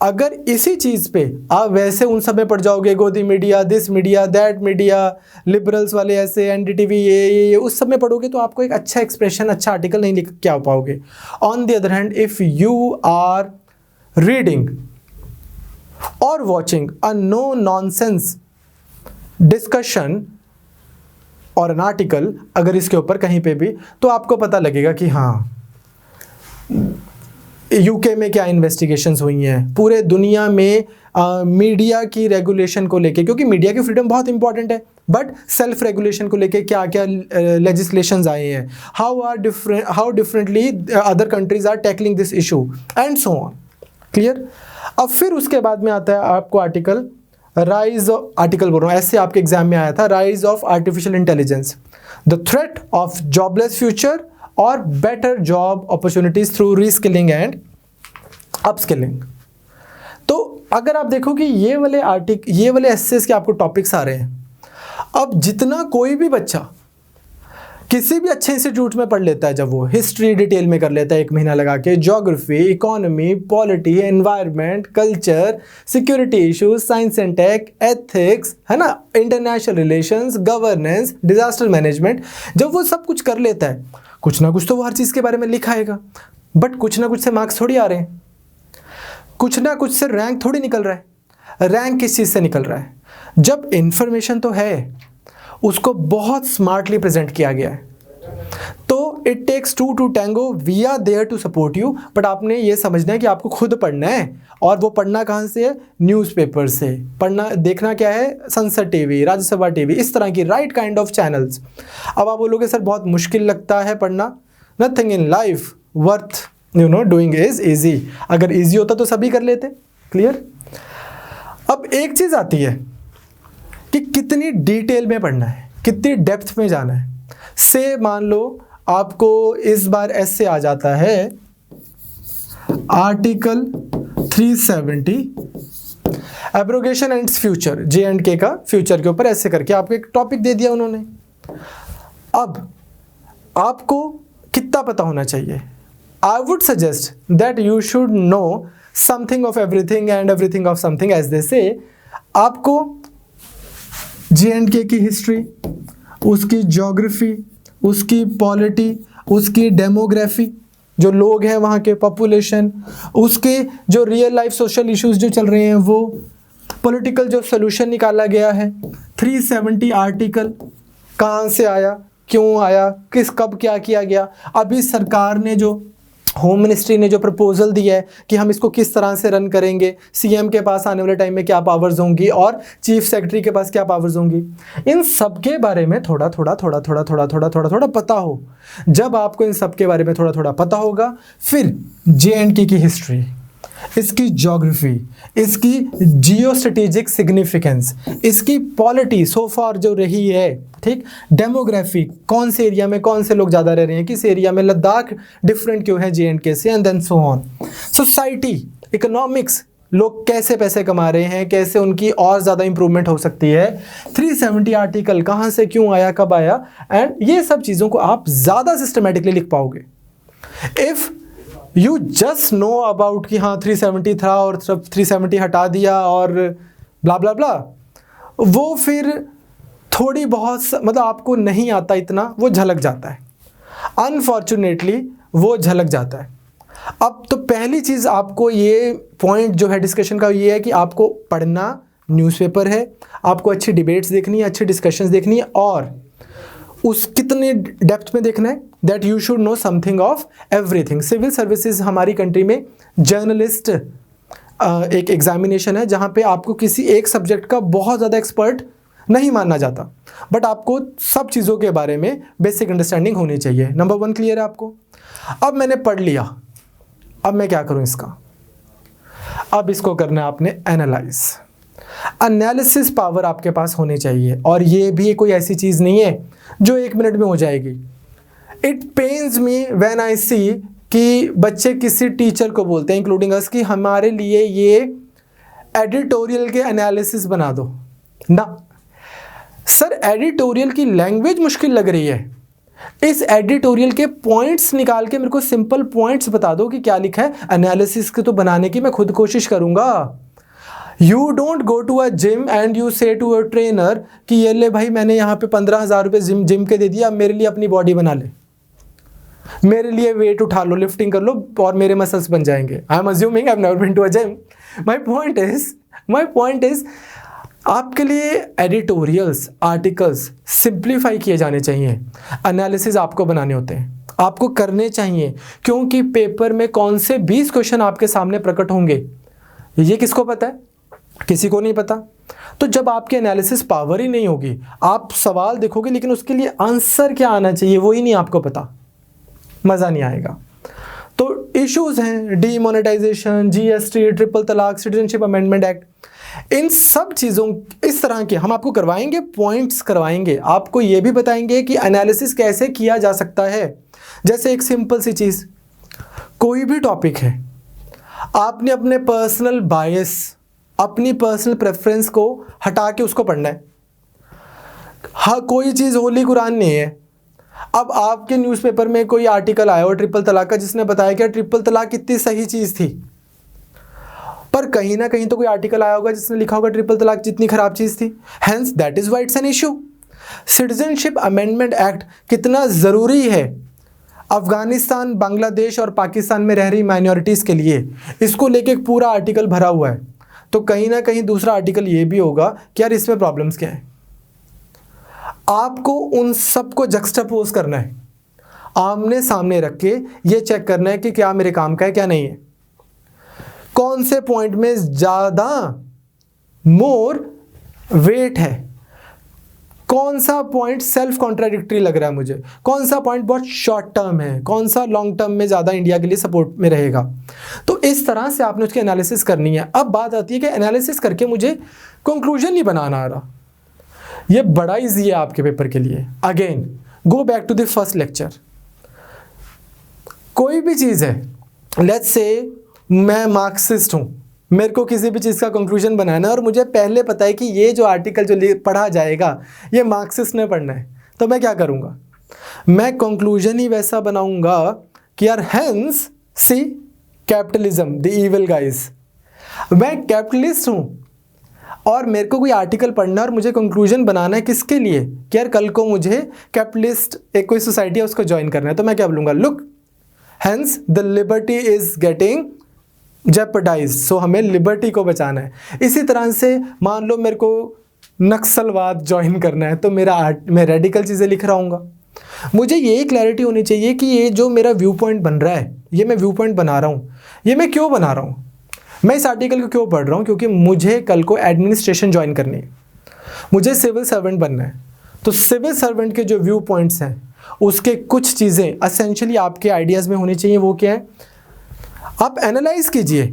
अगर इसी चीज़ पे आप वैसे उन सब में पढ़ जाओगे, गोदी media, this media, that media, liberals वाले ऐसे, एनडीटीवी, ये उस सब में पढ़ोगे तो आपको एक अच्छा एक्सप्रेशन, अच्छा आर्टिकल नहीं लिख के आ पाओगे। On the other hand, if you are reading और watching a no nonsense discussion और एन आर्टिकल, अगर इसके ऊपर कहीं पे भी, तो आपको पता लगेगा कि हाँ यूके में क्या इन्वेस्टिगेशंस हुई हैं, पूरे दुनिया में मीडिया की रेगुलेशन को लेके, क्योंकि मीडिया की फ्रीडम बहुत इंपॉर्टेंट है, बट सेल्फ रेगुलेशन को लेके क्या क्या लेजिस्लेशंस आए हैं, how differently other countries are tackling this issue and so on. Clear. अब फिर उसके बाद में आता है आपको आर्टिकल आर्टिकल बोल रहा हूँ, ऐसे आपके एग्जाम में आया था, rise of artificial intelligence, the threat of jobless future और better job opportunities through reskilling and upskilling. तो अगर आप देखो कि ये वाले एसेस के आपको टॉपिक्स आ रहे हैं, अब जितना कोई भी बच्चा किसी भी अच्छे इंस्टीट्यूट में पढ़ लेता है, जब वो हिस्ट्री डिटेल में कर लेता है 1 महीना लगा के, geography, economy, polity, environment, culture, security issues, science and tech, ethics, है ना, international relations, governance, disaster management, जब वो सब कुछ कर लेता है, कुछ ना कुछ तो वो हर चीज़ के बारे में लिखाएगा, बट कुछ ना कुछ से मार्क्स थोड़ी आ रहे हैं, कुछ ना कुछ से रैंक थोड़ी निकल रहा है। रैंक किस चीज़ से निकल रहा है? जब इंफॉर्मेशन तो है, उसको बहुत स्मार्टली प्रेजेंट किया गया है। तो it takes 2 to tango, we are there to support you, but आपने ये समझना है कि आपको खुद पढ़ना है, और वो पढ़ना कहाँ से है? न्यूज़पेपर से पढ़ना, देखना क्या है? सनसद टीवी, राज्यसभा टीवी, इस तरह की राइट काइंड ऑफ चैनल्स। अब आप बोलोगे सर बहुत मुश्किल लगता है पढ़ना, nothing in life worth doing is easy. अगर ईजी होता तो सभी कर लेते। क्लियर। अब एक चीज़ आती है कि कितनी डिटेल में पढ़ना है, कितनी डेप्थ में जाना है। से मान लो आपको इस बार ऐसे आ जाता है article 370 abrogation and future, J&K का फ्यूचर के ऊपर ऐसे करके आपको एक टॉपिक दे दिया उन्होंने। अब आपको कितना पता होना चाहिए? I would suggest that you should know something of everything and everything of something, as they say. आपको J&K की हिस्ट्री, उसकी ज्योग्राफी, उसकी पॉलिटी, उसकी डेमोग्राफी, जो लोग हैं वहाँ के, पॉपुलेशन, उसके जो रियल लाइफ सोशल इश्यूज जो चल रहे हैं, वो पॉलिटिकल जो सोल्यूशन निकाला गया है, 370 आर्टिकल कहाँ से आया, क्यों आया, किस कब क्या किया गया, अभी सरकार ने जो होम मिनिस्ट्री ने जो प्रपोजल दिया है कि हम इसको किस तरह से रन करेंगे, सीएम के पास आने वाले टाइम में क्या पावर्स होंगी और चीफ सेक्रेटरी के पास क्या पावर्स होंगी, इन सब के बारे में थोड़ा थोड़ा पता हो। जब आपको इन सब के बारे में थोड़ा थोड़ा पता होगा, फिर J&K की हिस्ट्री, इसकी ज्योग्राफी, इसकी जियो स्ट्रेटेजिक सिग्निफिकेंस, इसकी पॉलिटी सो फार जो रही है, ठीक, डेमोग्राफी, कौन से एरिया में कौन से लोग ज़्यादा रह रहे हैं, किस एरिया में, लद्दाख डिफरेंट क्यों है J&K से, and then so on. Society, economics, लोग कैसे पैसे कमा रहे हैं, कैसे उनकी और ज़्यादा इंप्रूवमेंट हो सकती है, 370 आर्टिकल कहाँ से क्यों आया, कब आया, एंड ये सब चीज़ों को आप ज़्यादा सिस्टमेटिकली लिख पाओगे। If you just know about कि हाँ 370 था और 370 हटा दिया और ब्ला ब्ला ब्ला, वो फिर थोड़ी बहुत मतलब आपको नहीं आता इतना, वो झलक जाता है, अनफॉर्चुनेटली वो झलक जाता है। अब तो पहली चीज़ आपको ये पॉइंट जो है डिस्कशन का ये है कि आपको पढ़ना न्यूज़पेपर है, आपको अच्छी डिबेट्स देखनी है, अच्छी डिस्कशंस देखनी है, और उस कितने डेप्थ में देखना है, that you should know something of everything. Civil services हमारी कंट्री में जर्नलिस्ट एक एग्जामिनेशन है जहाँ पे आपको किसी एक सब्जेक्ट का बहुत ज़्यादा एक्सपर्ट नहीं माना जाता, बट आपको सब चीज़ों के बारे में बेसिक अंडरस्टैंडिंग होनी चाहिए। नंबर 1 क्लियर है आपको? अब मैंने पढ़ लिया, अब मैं क्या करूं इसका? अब इसको करना है आपने एनालाइज। एनालिसिस पावर आपके पास होनी चाहिए, और ये भी कोई ऐसी चीज़ नहीं है जो 1 मिनट में हो जाएगी। It pains me when I see कि बच्चे किसी टीचर को बोलते हैं इंक्लूडिंग अस कि हमारे लिए ये एडिटोरियल के एनालिसिस बना दो ना। सर एडिटोरियल की लैंग्वेज मुश्किल लग रही है, इस एडिटोरियल के पॉइंट्स निकाल के मेरे को सिंपल पॉइंट्स बता दो कि क्या लिखा है। एनालिसिस के तो बनाने की मैं खुद कोशिश करूंगा। You don't go to a gym and you say to a trainer कि ये ले भाई मैंने यहाँ पे 15,000 रुपये जिम के दे दिया, अब मेरे लिए अपनी बॉडी बना ले, मेरे लिए वेट उठा लो, लिफ्टिंग कर लो और मेरे मसल्स बन जाएंगे। I am assuming I have never been to a gym. My point is आपके लिए एडिटोरियल्स, आर्टिकल्स सिंप्लीफाई किए जाने चाहिए। एनालिसिस आपको बनाने होते हैं, आपको करने चाहिए, क्योंकि पेपर में कौन से 20 क्वेश्चन आपके सामने प्रकट होंगे ये किसको पता है? किसी को नहीं पता। तो जब आपकी एनालिसिस पावर ही नहीं होगी, आप सवाल देखोगे लेकिन उसके लिए आंसर क्या आना चाहिए वो ही नहीं आपको पता, मज़ा नहीं आएगा। तो इश्यूज हैं डीमोनेटाइजेशन, जीएसटी, ट्रिपल तलाक, सिटीजनशिप अमेंडमेंट एक्ट, इन सब चीज़ों इस तरह के हम आपको करवाएंगे, पॉइंट्स करवाएंगे, आपको ये भी बताएंगे कि एनालिसिस कैसे किया जा सकता है। जैसे एक सिंपल सी चीज़, कोई भी टॉपिक है, आपने अपने पर्सनल बायस, अपनी पर्सनल प्रेफरेंस को हटा के उसको पढ़ना है। हाँ, कोई चीज़ होली कुरान नहीं है। अब आपके न्यूज़पेपर में कोई आर्टिकल आया हो ट्रिपल तलाक का, जिसने बताया कि ट्रिपल तलाक कितनी सही चीज़ थी, पर कहीं ना कहीं तो कोई आर्टिकल आया होगा जिसने लिखा होगा ट्रिपल तलाक जितनी खराब चीज़ थी। Hence that is why it's an issue. Citizenship amendment act कितना ज़रूरी है अफगानिस्तान, बांग्लादेश और पाकिस्तान में रह रही माइनॉरिटीज़ के लिए, इसको लेके एक पूरा आर्टिकल भरा हुआ है। तो कहीं ना कहीं दूसरा आर्टिकल ये भी होगा कि यार इसमें प्रॉब्लम्स क्या है। आपको उन सबको जक्सटापोज करना है, आमने सामने रख के ये चेक करना है कि क्या मेरे काम का है क्या नहीं है, कौन से पॉइंट में ज़्यादा मोर वेट है, कौन सा पॉइंट सेल्फ कॉन्ट्राडिक्टरी लग रहा है मुझे, कौन सा पॉइंट बहुत शॉर्ट टर्म है, कौन सा लॉन्ग टर्म में ज़्यादा इंडिया के लिए सपोर्ट में रहेगा। तो इस तरह से आपने उसकी एनालिसिस करनी है। अब बात आती है कि एनालिसिस करके मुझे कंक्लूजन नहीं बनाना आ रहा, ये बड़ा ईजी है आपके पेपर के लिए। Again go back to the first lecture. कोई भी चीज़ है, लेट्स से मैं मार्क्सिस्ट हूँ, मेरे को किसी भी चीज़ का कंक्लूजन बनाना है और मुझे पहले पता है कि ये जो आर्टिकल जो पढ़ा जाएगा ये मार्क्सिस्ट ने पढ़ना है, तो मैं क्या करूँगा? मैं कंक्लूजन ही वैसा बनाऊँगा कि यार hence see capitalism the evil guys. मैं कैपिटलिस्ट हूँ और मेरे को कोई आर्टिकल पढ़ना है और मुझे कंक्लूजन बनाना है किसके लिए कि यार कल को मुझे कैपिटलिस्ट एक कोई सोसाइटी है उसको ज्वाइन करना है, तो मैं क्या बोलूँगा? Look hence the liberty is getting jeopardised, so हमें लिबर्टी को बचाना है। इसी तरह से मान लो मेरे को नक्सलवाद ज्वाइन करना है, तो मैं रेडिकल चीज़ें लिख रहा हूँगा। मुझे ये क्लैरिटी होनी चाहिए कि ये जो मेरा व्यू पॉइंट बन रहा है, ये मैं व्यू पॉइंट बना रहा हूँ, ये मैं क्यों बना रहा हूँ, मैं इस आर्टिकल को क्यों पढ़ रहा हूँ? क्योंकि मुझे कल को एडमिनिस्ट्रेशन ज्वाइन करनी है, मुझे सिविल सर्वेंट बनना है। तो सिविल सर्वेंट के जो व्यू पॉइंट्स हैं उसके कुछ चीज़ें असेंशियली आपके आइडियाज़ में होनी चाहिए। वो क्या है? आप एनालाइज कीजिए,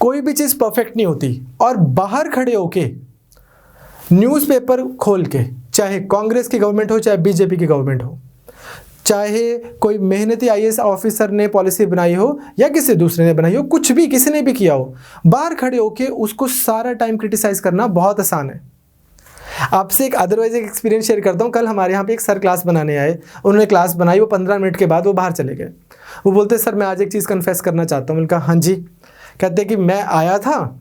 कोई भी चीज़ परफेक्ट नहीं होती, और बाहर खड़े होके न्यूज़पेपर खोल के, चाहे कांग्रेस की गवर्नमेंट हो चाहे बीजेपी की गवर्नमेंट हो, चाहे कोई मेहनती आईएएस ऑफिसर ने पॉलिसी बनाई हो या किसी दूसरे ने बनाई हो, कुछ भी किसी ने भी किया हो, बाहर खड़े होके उसको सारा टाइम क्रिटिसाइज़ करना बहुत आसान है। आपसे एक अदरवाइज एक एक्सपीरियंस शेयर करता हूँ। कल हमारे यहाँ पे एक सर क्लास बनाने आए, उन्होंने क्लास बनाई, वो 15 मिनट के बाद वो बाहर चले गए। वो बोलते सर मैं आज एक चीज़ कन्फेस करना चाहता हूँ। मैंने कहा हाँ जी। कहते कि मैं आया था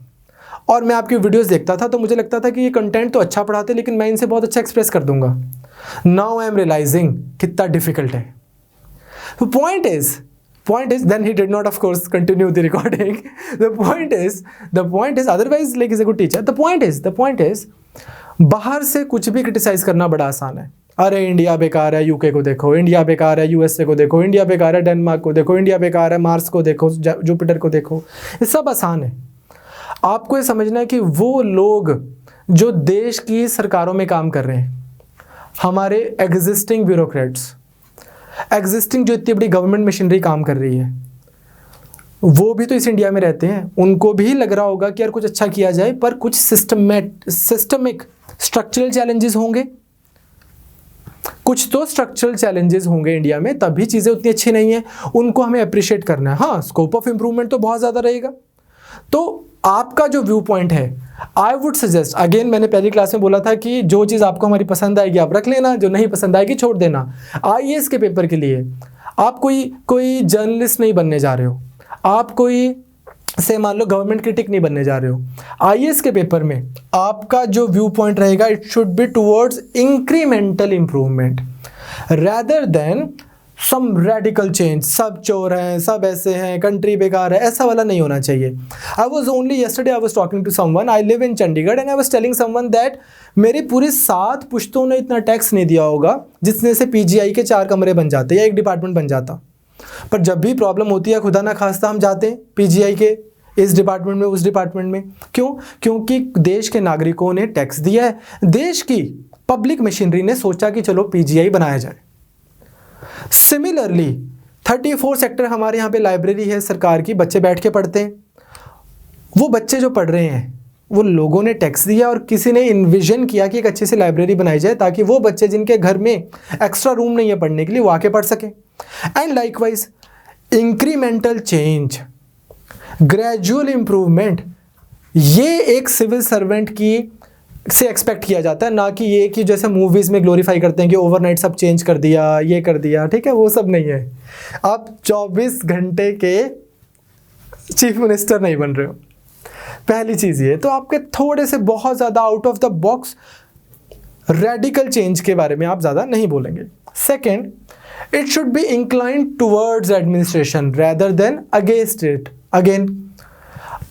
और मैं आपकी वीडियोस देखता था, तो मुझे लगता था कि ये कंटेंट तो अच्छा पढ़ाते लेकिन मैं इनसे बहुत अच्छा एक्सप्रेस कर दूंगा। नाउ आई एम रियलाइजिंग कितना डिफिकल्ट है। तो point is then he did not of course continue the recording. The point is otherwise like is a good teacher. The point is बाहर से कुछ भी क्रिटिसाइज करना बड़ा आसान है। अरे इंडिया बेकार है, यूके को देखो, इंडिया बेकार है, यूएसए को देखो, इंडिया बेकार है, डेनमार्क को देखो, इंडिया बेकार है, मार्स को देखो, जुपिटर को देखो, ये सब आसान है। आपको ये समझना है कि वो लोग जो देश की सरकारों में काम कर रहे हैं, हमारे एग्जिस्टिंग ब्यूरोक्रेट्स, एग्जिस्टिंग जो इतनी बड़ी गवर्नमेंट मशीनरी काम कर रही है, वो भी तो इस इंडिया में रहते हैं। उनको भी लग रहा होगा कि यार कुछ अच्छा किया जाए, पर कुछ सिस्टमिक स्ट्रक्चरल चैलेंजेस होंगे, कुछ तो स्ट्रक्चरल चैलेंजेस होंगे इंडिया में, तभी चीज़ें उतनी अच्छी नहीं है। उनको हमें अप्रिशिएट करना है। हाँ, स्कोप ऑफ इम्प्रूवमेंट तो बहुत ज़्यादा रहेगा। तो आपका जो व्यू पॉइंट है, आई वुड सजेस्ट, अगेन मैंने पहली क्लास में बोला था कि जो चीज़ आपको हमारी पसंद आएगी आप रख लेना, जो नहीं पसंद आएगी छोड़ देना। आईएएस के पेपर के लिए आप कोई जर्नलिस्ट नहीं बनने जा रहे हो, आप कोई से मान लो गवर्नमेंट क्रिटिक नहीं बनने जा रहे हो। आईएएस के पेपर में आपका जो व्यू पॉइंट रहेगा, it should be towards incremental improvement rather than some radical change, सब चोर हैं, सब ऐसे हैं, कंट्री बेकार है, ऐसा वाला नहीं होना चाहिए। I was only yesterday I was talking to someone, I live in Chandigarh, and I was telling someone that मेरे पूरे 7 पुश्तों ने इतना टैक्स नहीं दिया होगा जिसने से पीजीआई के 4 कमरे बन जाते या एक डिपार्टमेंट बन जाता। पर जब भी प्रॉब्लम होती है, खुदा ना खास्ता हम जाते हैं पीजीआई के इस डिपार्टमेंट में, उस डिपार्टमेंट में। क्यों? क्योंकि देश के नागरिकों ने टैक्स दिया है, देश की पब्लिक मशीनरी ने सोचा कि चलो पीजीआई बनाया जाए। सिमिलरली 34 सेक्टर हमारे यहाँ पे लाइब्रेरी है सरकार की, बच्चे बैठ के पढ़ते हैं। वो बच्चे जो पढ़ रहे हैं, वो लोगों ने टैक्स दिया और किसी ने इन्विजन किया कि एक अच्छी सी लाइब्रेरी बनाई जाए ताकि वो बच्चे जिनके घर में एक्स्ट्रा रूम नहीं है पढ़ने के लिए, वो आके पढ़ सकें। And likewise incremental change, gradual improvement, ये एक सिविल सर्वेंट की से एक्सपेक्ट किया जाता है, ना कि ये कि जैसे मूवीज़ में ग्लोरीफाई करते हैं कि ओवरनाइट सब चेंज कर दिया, ये कर दिया। ठीक है, वो सब नहीं है। आप 24 घंटे के चीफ मिनिस्टर नहीं बन रहे हो, पहली चीज़ ये। तो आपके थोड़े से बहुत ज़्यादा out of the box radical change के बारे में आप ज़्यादा नहीं बोलेंगे। Second, it should B inclined towards administration rather than against it. Again,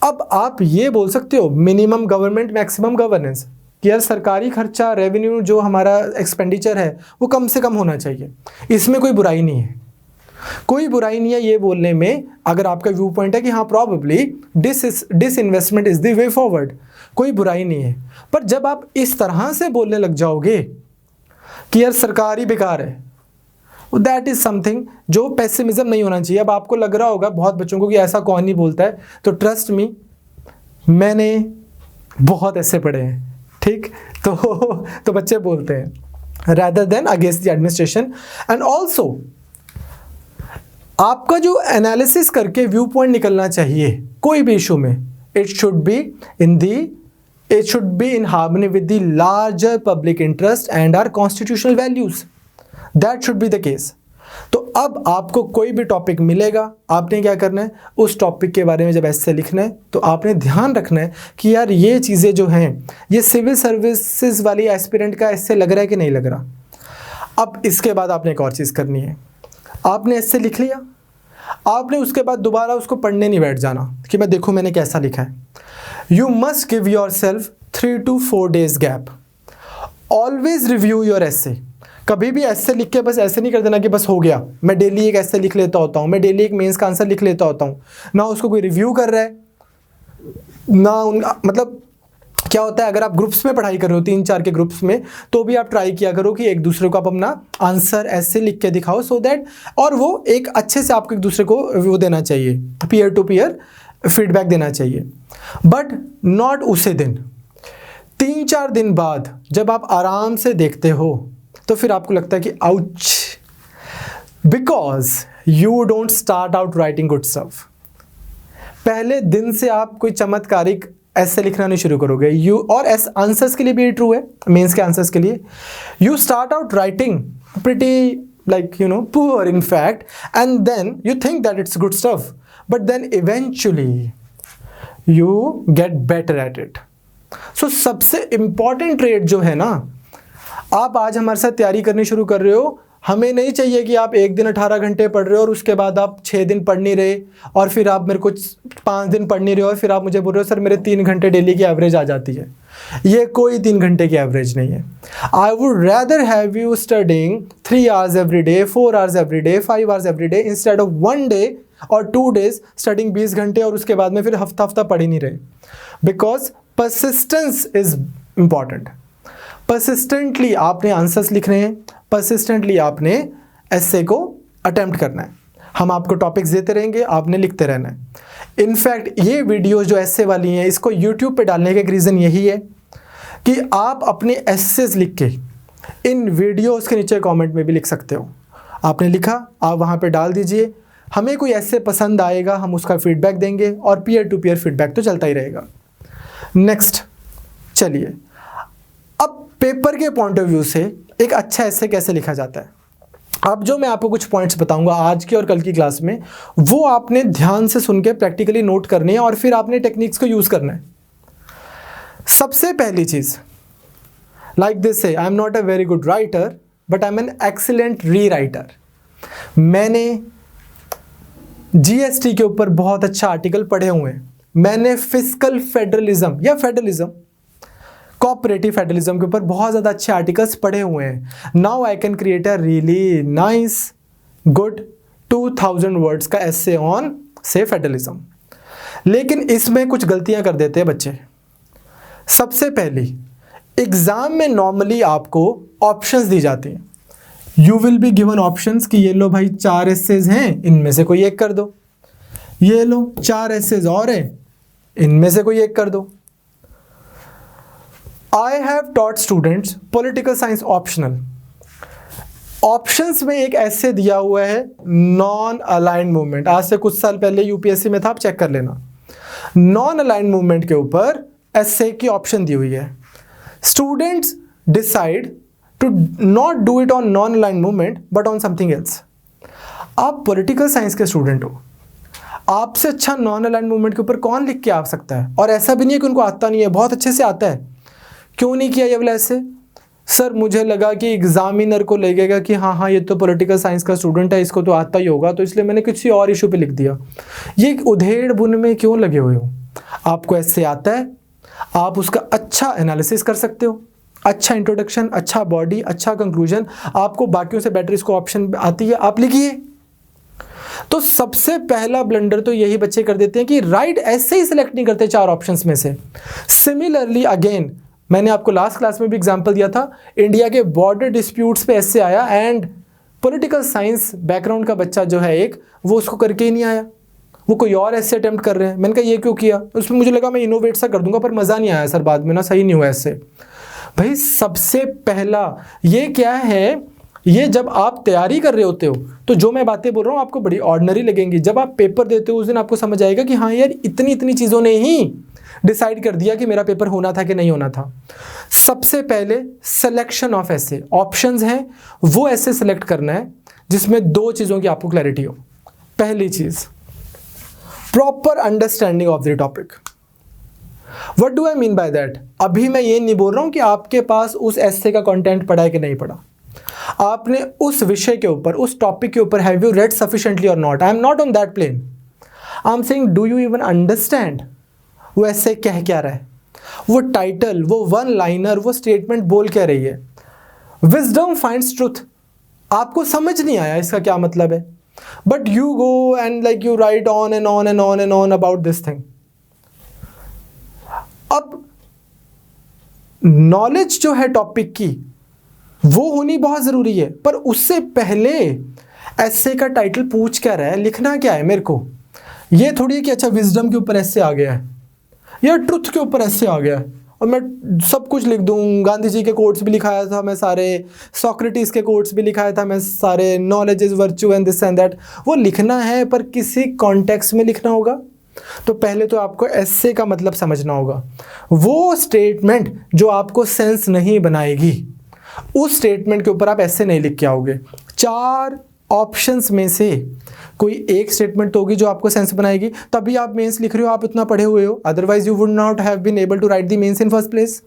अब आप ये बोल सकते हो मिनिमम गवर्नमेंट मैक्सिमम गवर्नेंस, कि यार सरकारी खर्चा, रेवेन्यू जो हमारा एक्सपेंडिचर है वो कम से कम होना चाहिए। इसमें कोई बुराई नहीं है, कोई बुराई नहीं है ये बोलने में, अगर आपका व्यू पॉइंट है कि हाँ probably disinvestment is the way forward, कोई बुराई नहीं है। पर जब आप इस तरह से बोलने लग जाओगे कि यार सरकारी बेकार है, दैट इज समथिंग जो पेसिमिज्म नहीं होना चाहिए। अब आपको लग रहा होगा बहुत बच्चों को कि ऐसा कौन नहीं बोलता है, तो ट्रस्ट मी, मैंने बहुत ऐसे पढ़े हैं। ठीक, तो बच्चे बोलते हैं rather than against the administration। and also आपका जो एनालिसिस करके व्यू पॉइंट निकलना चाहिए कोई भी इशू में, it should be in harmony with the larger public interest and our constitutional values, that should be the case। तो अब आपको कोई भी टॉपिक मिलेगा, आपने क्या करना है, उस टॉपिक के बारे में जब ऐसे लिखना है तो आपने ध्यान रखना है कि यार ये चीज़ें जो हैं, ये सिविल सर्विसेज वाली एस्पिरेंट का ऐसे लग रहा है कि नहीं लग रहा। अब इसके बाद आपने एक और चीज़ करनी है, आपने ऐसे लिख लिया, आपने उसके बाद दोबारा उसको पढ़ने नहीं बैठ जाना कि मैं देखूँ मैंने कैसा लिखा है। You must give your self 3 to 4 days gap. Always review your एसे। कभी भी ऐसे लिख के बस ऐसे नहीं कर देना कि बस हो गया, मैं डेली एक ऐसे लिख लेता होता हूँ, मैं डेली एक मेंस का आंसर लिख लेता होता हूँ, ना उसको कोई रिव्यू कर रहा है, ना मतलब क्या होता है, अगर आप ग्रुप्स में पढ़ाई कर रहे हो 3-4 के ग्रुप्स में, तो भी आप ट्राई किया करो कि एक दूसरे को आप अपना आंसर ऐसे लिख के दिखाओ, सो दैट, और वो एक अच्छे से आपको एक दूसरे को वो देना चाहिए, पीयर टू पीयर फीडबैक देना चाहिए। बट नॉट उसी दिन, 3-4 दिन बाद जब आप आराम से देखते हो तो फिर आपको लगता है कि ouch, because you don't start out writing good stuff. पहले दिन से आप कोई चमत्कारिक ऐसे लिखना नहीं शुरू करोगे। यू, और आंसर्स के लिए भी ट्रू है, मेंस के आंसर्स के लिए, you start out writing pretty like poor in fact, and then you think that it's good stuff, but then eventually you get better at it। so सबसे important trait जो है ना, आप आज हमारे साथ तैयारी करनी शुरू कर रहे हो, हमें नहीं चाहिए कि आप एक दिन 18 घंटे पढ़ रहे हो और उसके बाद आप 6 दिन पढ़ नहीं रहे और फिर आप मेरे को 5 दिन पढ़ नहीं रहे हो और फिर आप मुझे बोल रहे हो सर मेरे 3 घंटे डेली की एवरेज आ जाती है। ये कोई 3 घंटे की एवरेज नहीं है। I would rather have you studying 3 hours every day, 4 hours every day, 5 hours every day, instead of 1 day और 2 days स्टडिंग 20 घंटे और उसके बाद में फिर हफ्ता पढ़ ही नहीं रहे। Because persistence is important. Persistently आपने आंसर्स लिखने हैं, परसिस्टेंटली आपने एसे को अटेम्प्ट करना है। हम आपको टॉपिक्स देते रहेंगे, आपने लिखते रहना है। इनफैक्ट ये वीडियो जो एसे वाली हैं, इसको यूट्यूब पे डालने का एक रीज़न यही है कि आप अपने एसेस लिख के इन वीडियोस के नीचे कमेंट में भी लिख सकते हो। आपने लिखा, आप वहाँ पे डाल दीजिए, हमें कोई ऐसे पसंद आएगा, हम उसका फीडबैक देंगे, और पीयर टू पीयर फीडबैक तो चलता ही रहेगा। नेक्स्ट, चलिए अब पेपर के पॉइंट ऑफ व्यू से एक अच्छा ऐसे कैसे लिखा जाता है। अब जो मैं आपको कुछ पॉइंट्स बताऊंगा आज के और कल की क्लास में, वो आपने ध्यान से सुन के प्रैक्टिकली नोट करने हैं और फिर आपने टेक्निक्स को यूज़ करना है। सबसे पहली चीज़, लाइक दिस से, आई am not a very good writer but I am an excellent री राइटर। मैंने जीएसटी के ऊपर बहुत अच्छा आर्टिकल पढ़े हुए हैं, मैंने फिस्कल फेडरलिज्म या फेडरलिज्म, कोऑपरेटिव फेडरलिज्म के ऊपर बहुत ज़्यादा अच्छे आर्टिकल्स पढ़े हुए हैं। Now I can create a really nice good 2000 words का एसे ऑन से फेडरलिज्म। लेकिन इसमें कुछ गलतियां कर देते हैं बच्चे। सबसे पहली, एग्जाम में नॉर्मली आपको ऑप्शंस दी जाती हैं। You will be given options कि ये लो भाई 4 एसेज हैं, इनमें से कोई एक कर दो। ये लो 4 एसेज और हैं, इनमें से कोई एक कर दो। I have taught students political science optional. Options में एक ऐसे दिया हुआ है नॉन अलाइंड मूवमेंट। आज से कुछ साल पहले यूपीएससी में था, आप चेक कर लेना। नॉन अलाइंड मूवमेंट के ऊपर ऐसे की ऑप्शन दी हुई है। Students decide to not do it on non aligned movement but on something else. आप पॉलिटिकल साइंस के स्टूडेंट हो, आपसे अच्छा नॉन अलाइंड मूवमेंट के ऊपर कौन लिख के आ सकता है? और ऐसा भी नहीं है कि उनको आता नहीं है, बहुत अच्छे से आता है। क्यों नहीं किया ये वाला ऐसे? सर मुझे लगा कि एग्जामिनर को लगेगा कि हाँ हाँ ये तो पॉलिटिकल साइंस का स्टूडेंट है, इसको तो आता ही होगा, तो इसलिए मैंने किसी और इशू पे लिख दिया। ये उधेड़ बुन में क्यों लगे हुए हो? आपको ऐसे आता है, आप उसका अच्छा एनालिसिस कर सकते हो, अच्छा इंट्रोडक्शन, अच्छा बॉडी, अच्छा कंक्लूजन, आपको बाकियों से बेटर इसको ऑप्शन आती है, आप लिखिए। तो सबसे पहला ब्लंडर तो यही बच्चे कर देते हैं कि राइट ऐसे ही सिलेक्ट नहीं करते 4 ऑप्शंस में से। सिमिलरली अगेन, मैंने आपको लास्ट क्लास में भी एग्जांपल दिया था, इंडिया के बॉर्डर डिस्प्यूट्स पे ऐसे आया एंड पॉलिटिकल साइंस बैकग्राउंड का बच्चा जो है एक, वो उसको करके ही नहीं आया, वो कोई और ऐसे अटेम्प्ट कर रहे हैं। मैंने कहा ये क्यों किया? उसमें मुझे लगा मैं इनोवेट सा कर दूंगा, पर मज़ा नहीं आया सर, बाद में ना सही नहीं हुआ ऐसे। भाई सबसे पहला ये क्या है, ये जब आप तैयारी कर रहे होते हो तो जो मैं बातें बोल रहा हूँ आपको बड़ी ऑर्डिनरी लगेंगी। जब आप पेपर देते हो उस दिन आपको समझ आएगा कि हाँ यार इतनी इतनी चीज़ों ने ही डिसाइड कर दिया कि मेरा पेपर होना था कि नहीं होना था। सबसे पहले सिलेक्शन ऑफ ऐसे, ऑप्शंस हैं, वो ऐसे सिलेक्ट करना है जिसमें 2 चीज़ों की आपको क्लैरिटी हो। पहली चीज़, proper understanding of the topic. What do I mean by that? अभी मैं ये नहीं बोल रहा हूं कि आपके पास उस एसे का कंटेंट पढ़ा है कि नहीं पढ़ा, आपने उस विषय के ऊपर, उस टॉपिक के ऊपर हैव यू रेड सफिशिएंटली और not. I am not on that plane. I am saying do you even understand वो ऐसे कह क्या रहा है, वो टाइटल, वो वन लाइनर, वो स्टेटमेंट बोल क्या रही है। विजडम फाइंड्स ट्रुथ, आपको समझ नहीं आया इसका क्या मतलब है, but you go and like you right on and on and on and on about this thing. अब नॉलेज जो है टॉपिक की वो होनी बहुत जरूरी है, पर उससे पहले ऐसे का टाइटल पूछ क्या रहा है, लिखना क्या है मेरे को। ये थोड़ी है कि अच्छा विजडम के ऊपर ऐसे आ गया है या ट्रुथ के ऊपर ऐसे आ गया है और मैं सब कुछ लिख दूं। गांधी जी के कोट्स भी लिखाया था मैं सारे, सॉक्रेटिस के कोट्स भी लिखाया था मैं सारे, knowledge is virtue and this and that. वो लिखना है पर किसी कॉन्टेक्स्ट में लिखना होगा। तो पहले तो आपको ऐसे का मतलब समझना होगा। वो स्टेटमेंट जो आपको सेंस नहीं बनाएगी, उस स्टेटमेंट के ऊपर आप ऐसे नहीं लिख के आओगे। 4 ऑप्शंस में से कोई एक स्टेटमेंट तो होगी जो आपको सेंस बनाएगी, तभी आप मेंस लिख रहे हो, आप इतना पढ़े हुए हो, otherwise you would not have been able to write the mains in first place.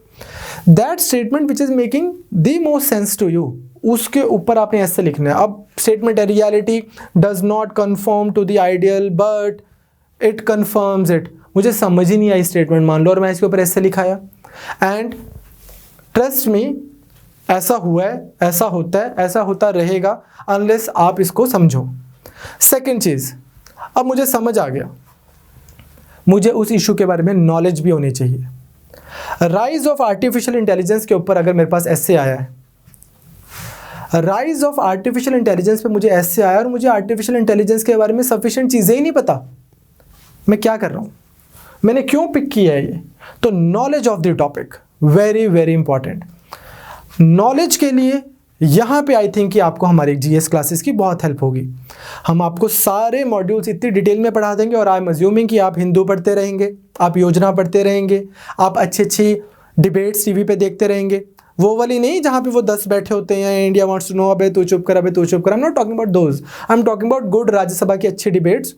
That statement which is making the most sense to you, उसके ऊपर आपने ऐसे लिखना है। अब स्टेटमेंट है reality does not conform to the ideal but it conforms it. मुझे समझ ही नहीं आई स्टेटमेंट, मान लो, और मैं इसके ऊपर ऐसे लिखाया एंड ट्रस्ट मी ऐसा हुआ है, ऐसा होता है, ऐसा होता रहेगा अनलेस आप इसको समझो। सेकंड चीज़, अब मुझे समझ आ गया, मुझे उस इशू के बारे में नॉलेज भी होनी चाहिए। राइज ऑफ आर्टिफिशियल इंटेलिजेंस के ऊपर अगर मेरे पास ऐसे आया है, राइज ऑफ आर्टिफिशियल इंटेलिजेंस पे मुझे ऐसे आया और मुझे आर्टिफिशियल इंटेलिजेंस के बारे में सफिशिएंट चीज़ें ही नहीं पता, मैं क्या कर रहा हूँ, मैंने क्यों पिक किया है ये? तो knowledge of the topic very very important. Knowledge के लिए यहाँ पे आई थिंक कि आपको हमारी जीएस क्लासेस की बहुत हेल्प होगी। हम आपको सारे मॉड्यूल्स इतनी डिटेल में पढ़ा देंगे और आई एम अज्यूमिंग कि आप हिंदू पढ़ते रहेंगे, आप योजना पढ़ते रहेंगे, आप अच्छी अच्छी डिबेट्स टीवी पे देखते रहेंगे, वो वाली नहीं जहाँ पे वो 10 बैठे होते हैं, इंडिया वांट्स टू नो, अबे तू चुप कर, अबे तू चुप कर। आई am not talking about those, I am talking about good Rajya Sabha की अच्छी डिबेट्स।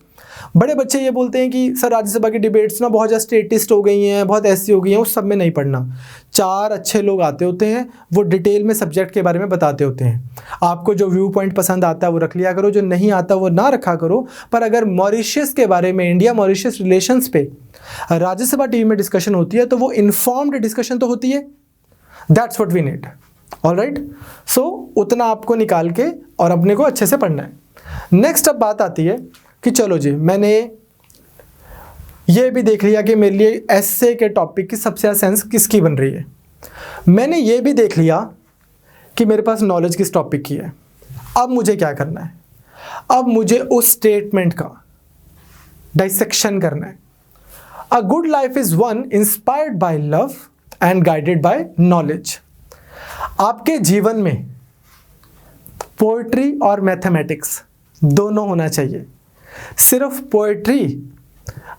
बड़े बच्चे ये बोलते हैं कि सर राज्यसभा की डिबेट्स ना बहुत ज़्यादा स्टेटिस्ट हो गई हैं, बहुत ऐसी हो गई हैं, उस सब में नहीं पढ़ना। 4 अच्छे लोग आते होते हैं, वो डिटेल में सब्जेक्ट के बारे में बताते होते हैं। आपको जो व्यू पॉइंट पसंद आता है वो रख लिया करो, जो नहीं आता वो ना रखा करो। पर अगर मॉरिशस के बारे में, इंडिया मॉरिशस रिलेशंस पे राज्यसभा टीवी में डिस्कशन होती है तो वो इन्फॉर्म्ड डिस्कशन तो होती है। That's what we need. Alright, so उतना आपको निकाल के और अपने को अच्छे से पढ़ना है। नेक्स्ट अब बात आती है कि चलो जी, मैंने ये भी देख लिया कि मेरे लिए एस्से के टॉपिक की सबसे ज़्यादा सेंस किसकी बन रही है। मैंने ये भी देख लिया कि मेरे पास नॉलेज किस टॉपिक की है। अब मुझे क्या करना है? अब मुझे उस स्टेटमेंट का डाइसेक्शन करना है। A good life is one inspired by love and guided by knowledge. आपके जीवन में पोएट्री और मैथमेटिक्स दोनों होना चाहिए। सिर्फ पोएट्री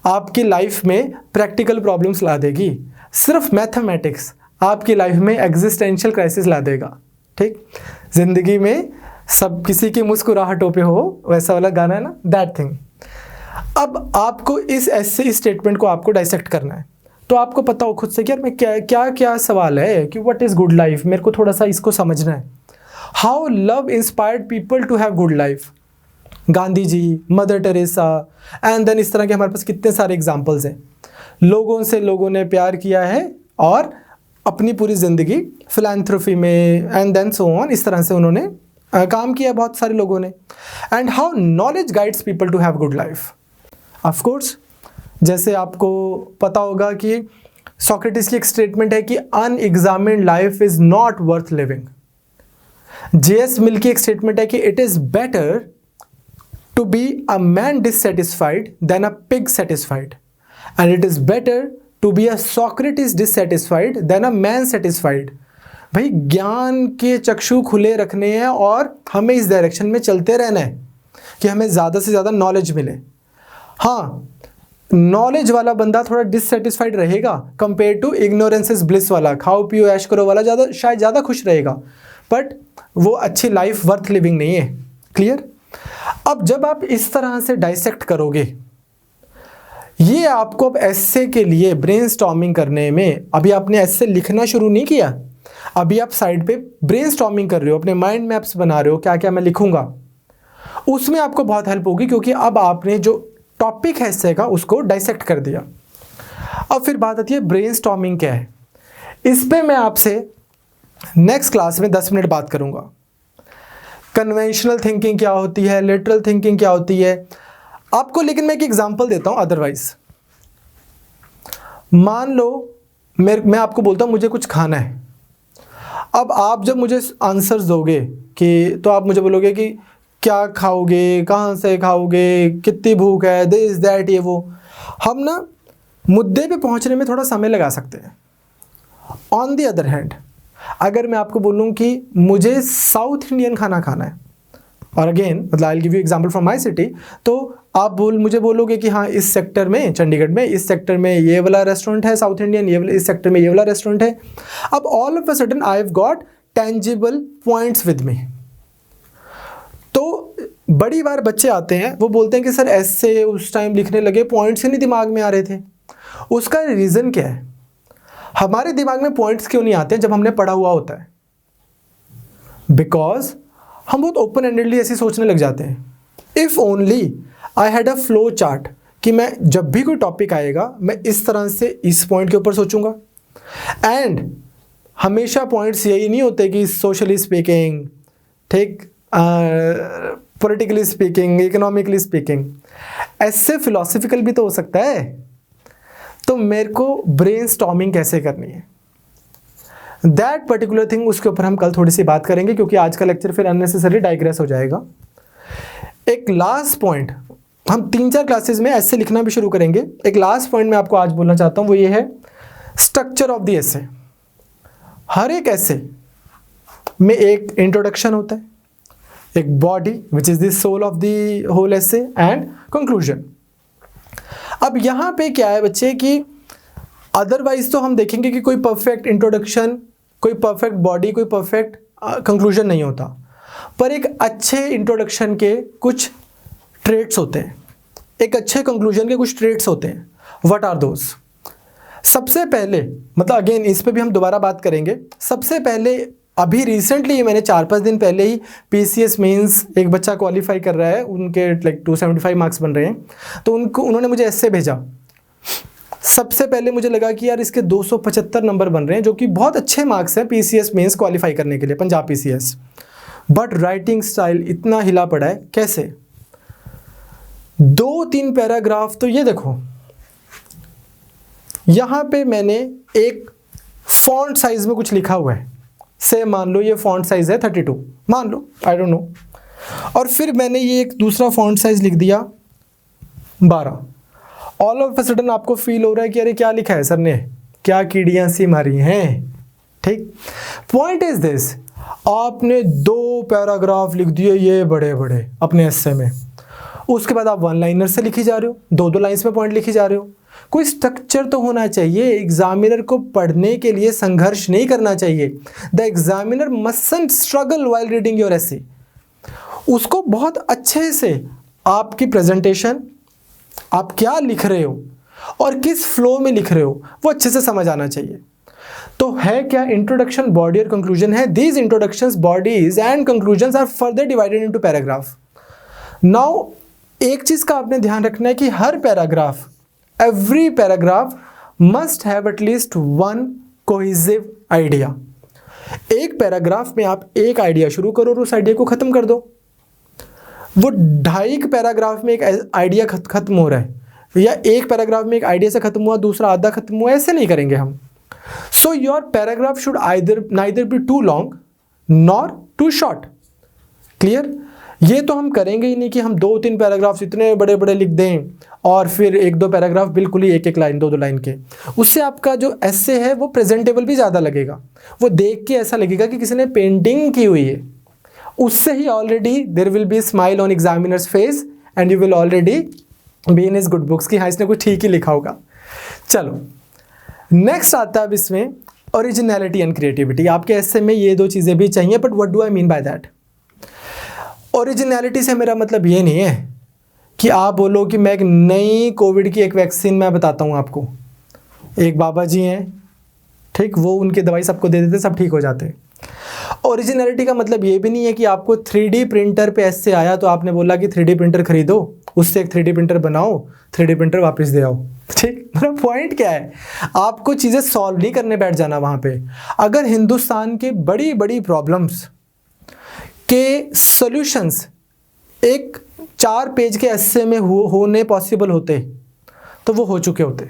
आपकी लाइफ में प्रैक्टिकल प्रॉब्लम्स ला देगी, सिर्फ मैथमेटिक्स आपकी लाइफ में एग्जिस्टेंशियल क्राइसिस ला देगा। ठीक, जिंदगी में सब किसी की मुस्कुराहटों पे हो, वैसा वाला गाना है ना, दैट थिंग। अब आपको इस ऐसे स्टेटमेंट को आपको डाइसेक्ट करना है। तो आपको पता हो खुद से कि यार मैं क्या क्या सवाल है कि व्हाट इज़ गुड लाइफ, मेरे को थोड़ा सा इसको समझना है। How love inspired people to have good life, Gandhi ji, Mother Teresa, and then इस तरह के हमारे पास कितने सारे एग्जाम्पल्स हैं। लोगों से लोगों ने प्यार किया है और अपनी पूरी ज़िंदगी फिलैंथ्रोपी में एंड देन सो ऑन, इस तरह से उन्होंने काम किया बहुत सारे लोगों ने। And how knowledge guides people to have good life. Of course, जैसे आपको पता होगा कि सोक्रेटिस की एक स्टेटमेंट है कि unexamined life is not worth living. J S Mill की एक स्टेटमेंट है कि it is better to be a man dissatisfied than a pig satisfied, and it is better to be a Socrates dissatisfied than a man satisfied. भाई, ज्ञान के चक्षु खुले रखने हैं और हमें इस डायरेक्शन में चलते रहना है कि हमें ज़्यादा से ज़्यादा नॉलेज मिले। हाँ, नॉलेज वाला बंदा थोड़ा डिससेटिस्फाइड रहेगा compare to ignorance is bliss वाला, खाओ पियो ऐश करो वाला शायद ज़्यादा खुश रहेगा, बट वो अच्छी लाइफ वर्थ लिविंग नहीं है। क्लियर? अब जब आप इस तरह से डाइसेक्ट करोगे, ये आपको अब एस्से के लिए ब्रेनस्टॉर्मिंग करने में, अभी आपने एस्से लिखना शुरू नहीं किया, अभी आप साइड पे ब्रेनस्टॉर्मिंग कर रहे हो, अपने माइंड मैप्स बना रहे हो, क्या क्या मैं लिखूंगा, उसमें आपको बहुत हेल्प होगी, क्योंकि अब आपने जो टॉपिक है एस्से का उसको डाइसेक्ट कर दिया। अब फिर बात आती है ब्रेनस्टॉर्मिंग क्या है। इस पे मैं आपसे नेक्स्ट क्लास में 10 मिनट बात करूंगा। कन्वेंशनल थिंकिंग क्या होती है, लिटरल थिंकिंग क्या होती है आपको, लेकिन मैं एक एग्जांपल देता हूं। अदरवाइज मान लो मैं आपको बोलता हूं मुझे कुछ खाना है। अब आप जब मुझे आंसर्स दोगे कि, तो आप मुझे बोलोगे कि क्या खाओगे, कहाँ से खाओगे, कितनी भूख है, दिस दैट ये वो। हम ना मुद्दे पे पहुंचने में थोड़ा समय लगा सकते हैं। ऑन दी अदर हैंड, अगर मैं आपको बोलूँ कि मुझे साउथ इंडियन खाना खाना है, और अगेन मतलब I will give you example from my city, तो आप मुझे बोलोगे कि हाँ इस सेक्टर में, चंडीगढ़ में इस सेक्टर में ये वाला रेस्टोरेंट है साउथ इंडियन, ये वाला इस सेक्टर में ये वाला रेस्टोरेंट है। अब all of a sudden I have got tangible points with me. तो बड़ी बार बच्चे आते हैं, वो बोलते हैं कि सर ऐसे उस टाइम लिखने लगे, पॉइंट्स ही नहीं दिमाग में आ रहे थे। उसका रीज़न क्या है? हमारे दिमाग में पॉइंट्स क्यों नहीं आते जब हमने पढ़ा हुआ होता है? बिकॉज हम बहुत ओपन एंडेडली ऐसे सोचने लग जाते हैं। If only I had a flow chart कि मैं जब भी कोई टॉपिक आएगा मैं इस तरह से इस पॉइंट के ऊपर सोचूंगा। एंड हमेशा पॉइंट्स यही नहीं होते कि सोशली स्पीकिंग, ठीक, पॉलिटिकली स्पीकिंग, इकोनॉमिकली स्पीकिंग, ऐसे फिलोसफिकल भी तो हो सकता है। तो मेरे को ब्रेनस्टॉर्मिंग कैसे करनी है, दैट पर्टिकुलर थिंग, उसके ऊपर हम कल थोड़ी सी बात करेंगे, क्योंकि आज का लेक्चर फिर अननेसेसरी डाइग्रेस हो जाएगा। एक लास्ट पॉइंट, हम 3-4 क्लासेस में ऐसे लिखना भी शुरू करेंगे। एक लास्ट पॉइंट मैं आपको आज बोलना चाहता हूँ, वो ये है स्ट्रक्चर ऑफ द एसे। हर एक एसे में एक इंट्रोडक्शन होता है, एक body which is the soul of the whole essay, and conclusion. अब यहाँ पे क्या है बच्चे कि अदरवाइज तो हम देखेंगे कि कोई परफेक्ट इंट्रोडक्शन, कोई परफेक्ट बॉडी, कोई परफेक्ट कंक्लूजन नहीं होता, पर एक अच्छे इंट्रोडक्शन के कुछ ट्रेट्स होते हैं, एक अच्छे कंक्लूजन के कुछ ट्रेट्स होते हैं। What are those? सबसे पहले, मतलब अगेन इस पे भी हम दोबारा बात करेंगे। सबसे पहले अभी रिसेंटली मैंने 4-5 दिन पहले ही PCS मेंस एक बच्चा क्वालिफाई कर रहा है, उनके लाइक 275 मार्क्स बन रहे हैं, तो उन्होंने मुझे ऐसे भेजा। सबसे पहले मुझे लगा कि यार इसके 275 नंबर बन रहे हैं, जो कि बहुत अच्छे मार्क्स हैं PCS मेंस क्वालिफाई करने के लिए, Punjab PCS। But writing style इतना हिला पड़ा है। कैसे? 2-3 पैराग्राफ, तो ये देखो यहाँ पे मैंने एक फॉन्ट साइज में कुछ लिखा हुआ है, से मान लो ये फॉन्ट साइज है 32, मान लो, आई डोंट नो, और फिर मैंने ये एक दूसरा फॉन्ट साइज लिख दिया 12। ऑल ऑफ अ सडन आपको फील हो रहा है कि अरे क्या लिखा है सर ने, क्या कीड़ियां सी मारी हैं। ठीक, पॉइंट इज दिस, आपने 2 पैराग्राफ लिख दिए ये बड़े बड़े अपने एस्से में, उसके बाद आप 1 लाइनर से लिखी जा रहे हो, 2-2 लाइन्स में पॉइंट लिखी जा रहे हो। कोई स्ट्रक्चर तो होना चाहिए। एग्जामिनर को पढ़ने के लिए संघर्ष नहीं करना चाहिए। The examiner mustn't struggle while reading your एसे। उसको बहुत अच्छे से आपकी प्रेजेंटेशन, आप क्या लिख रहे हो और किस फ्लो में लिख रहे हो, वो अच्छे से समझ आना चाहिए। तो है क्या इंट्रोडक्शन, बॉडी और कंक्लूजन है। These introductions, bodies and conclusions are further divided into paragraph. Now एक चीज का आपने ध्यान रखना है कि हर paragraph, every paragraph must have at least one cohesive idea। एक पैराग्राफ में आप एक आइडिया शुरू करो और उस आइडिया को खत्म कर दो। वो 2.5 पैराग्राफ में एक आइडिया खत्म हो रहा है, या एक पैराग्राफ में एक आइडिया से खत्म हुआ, दूसरा आधा खत्म हुआ, ऐसे नहीं करेंगे हम। So your paragraph should neither be too long nor too short। Clear? ये तो हम करेंगे ही नहीं कि हम 2-3 पैराग्राफ्स इतने बड़े बड़े लिख दें और फिर 1-2 पैराग्राफ बिल्कुल ही 1-1 लाइन, 2-2 लाइन के। उससे आपका जो एस्से है वो प्रेजेंटेबल भी ज़्यादा लगेगा, वो देख के ऐसा लगेगा कि किसी ने पेंटिंग की हुई है। उससे ही already there will be smile on examiner's face and you will already be in his good books कि हाँ इसने कुछ ठीक ही लिखा होगा। चलो नेक्स्ट आता है अब इसमें ओरिजिनलिटी एंड क्रिएटिविटी। आपके एस्से में ये 2 चीज़ें भी चाहिए, but what do I mean by that? Originality से मेरा मतलब ये नहीं है कि आप बोलो कि मैं एक नई कोविड की एक वैक्सीन मैं बताता हूँ आपको। एक बाबा जी हैं, ठीक, वो उनकी दवाई सबको दे देते, सब ठीक हो जाते। ओरिजिनलिटी का मतलब ये भी नहीं है कि आपको 3D प्रिंटर पे ऐसे आया तो आपने बोला कि 3D प्रिंटर खरीदो, उससे एक 3D प्रिंटर बनाओ, 3D प्रिंटर वापस दे आओ। ठीक, मेरा पॉइंट क्या है? आपको चीज़ें सॉल्व नहीं करने बैठ जाना वहाँ पे। अगर हिंदुस्तान के बड़ी बड़ी प्रॉब्लम्स के सॉल्यूशंस एक 4 पेज के एस्से में होने पॉसिबल होते तो वो हो चुके होते।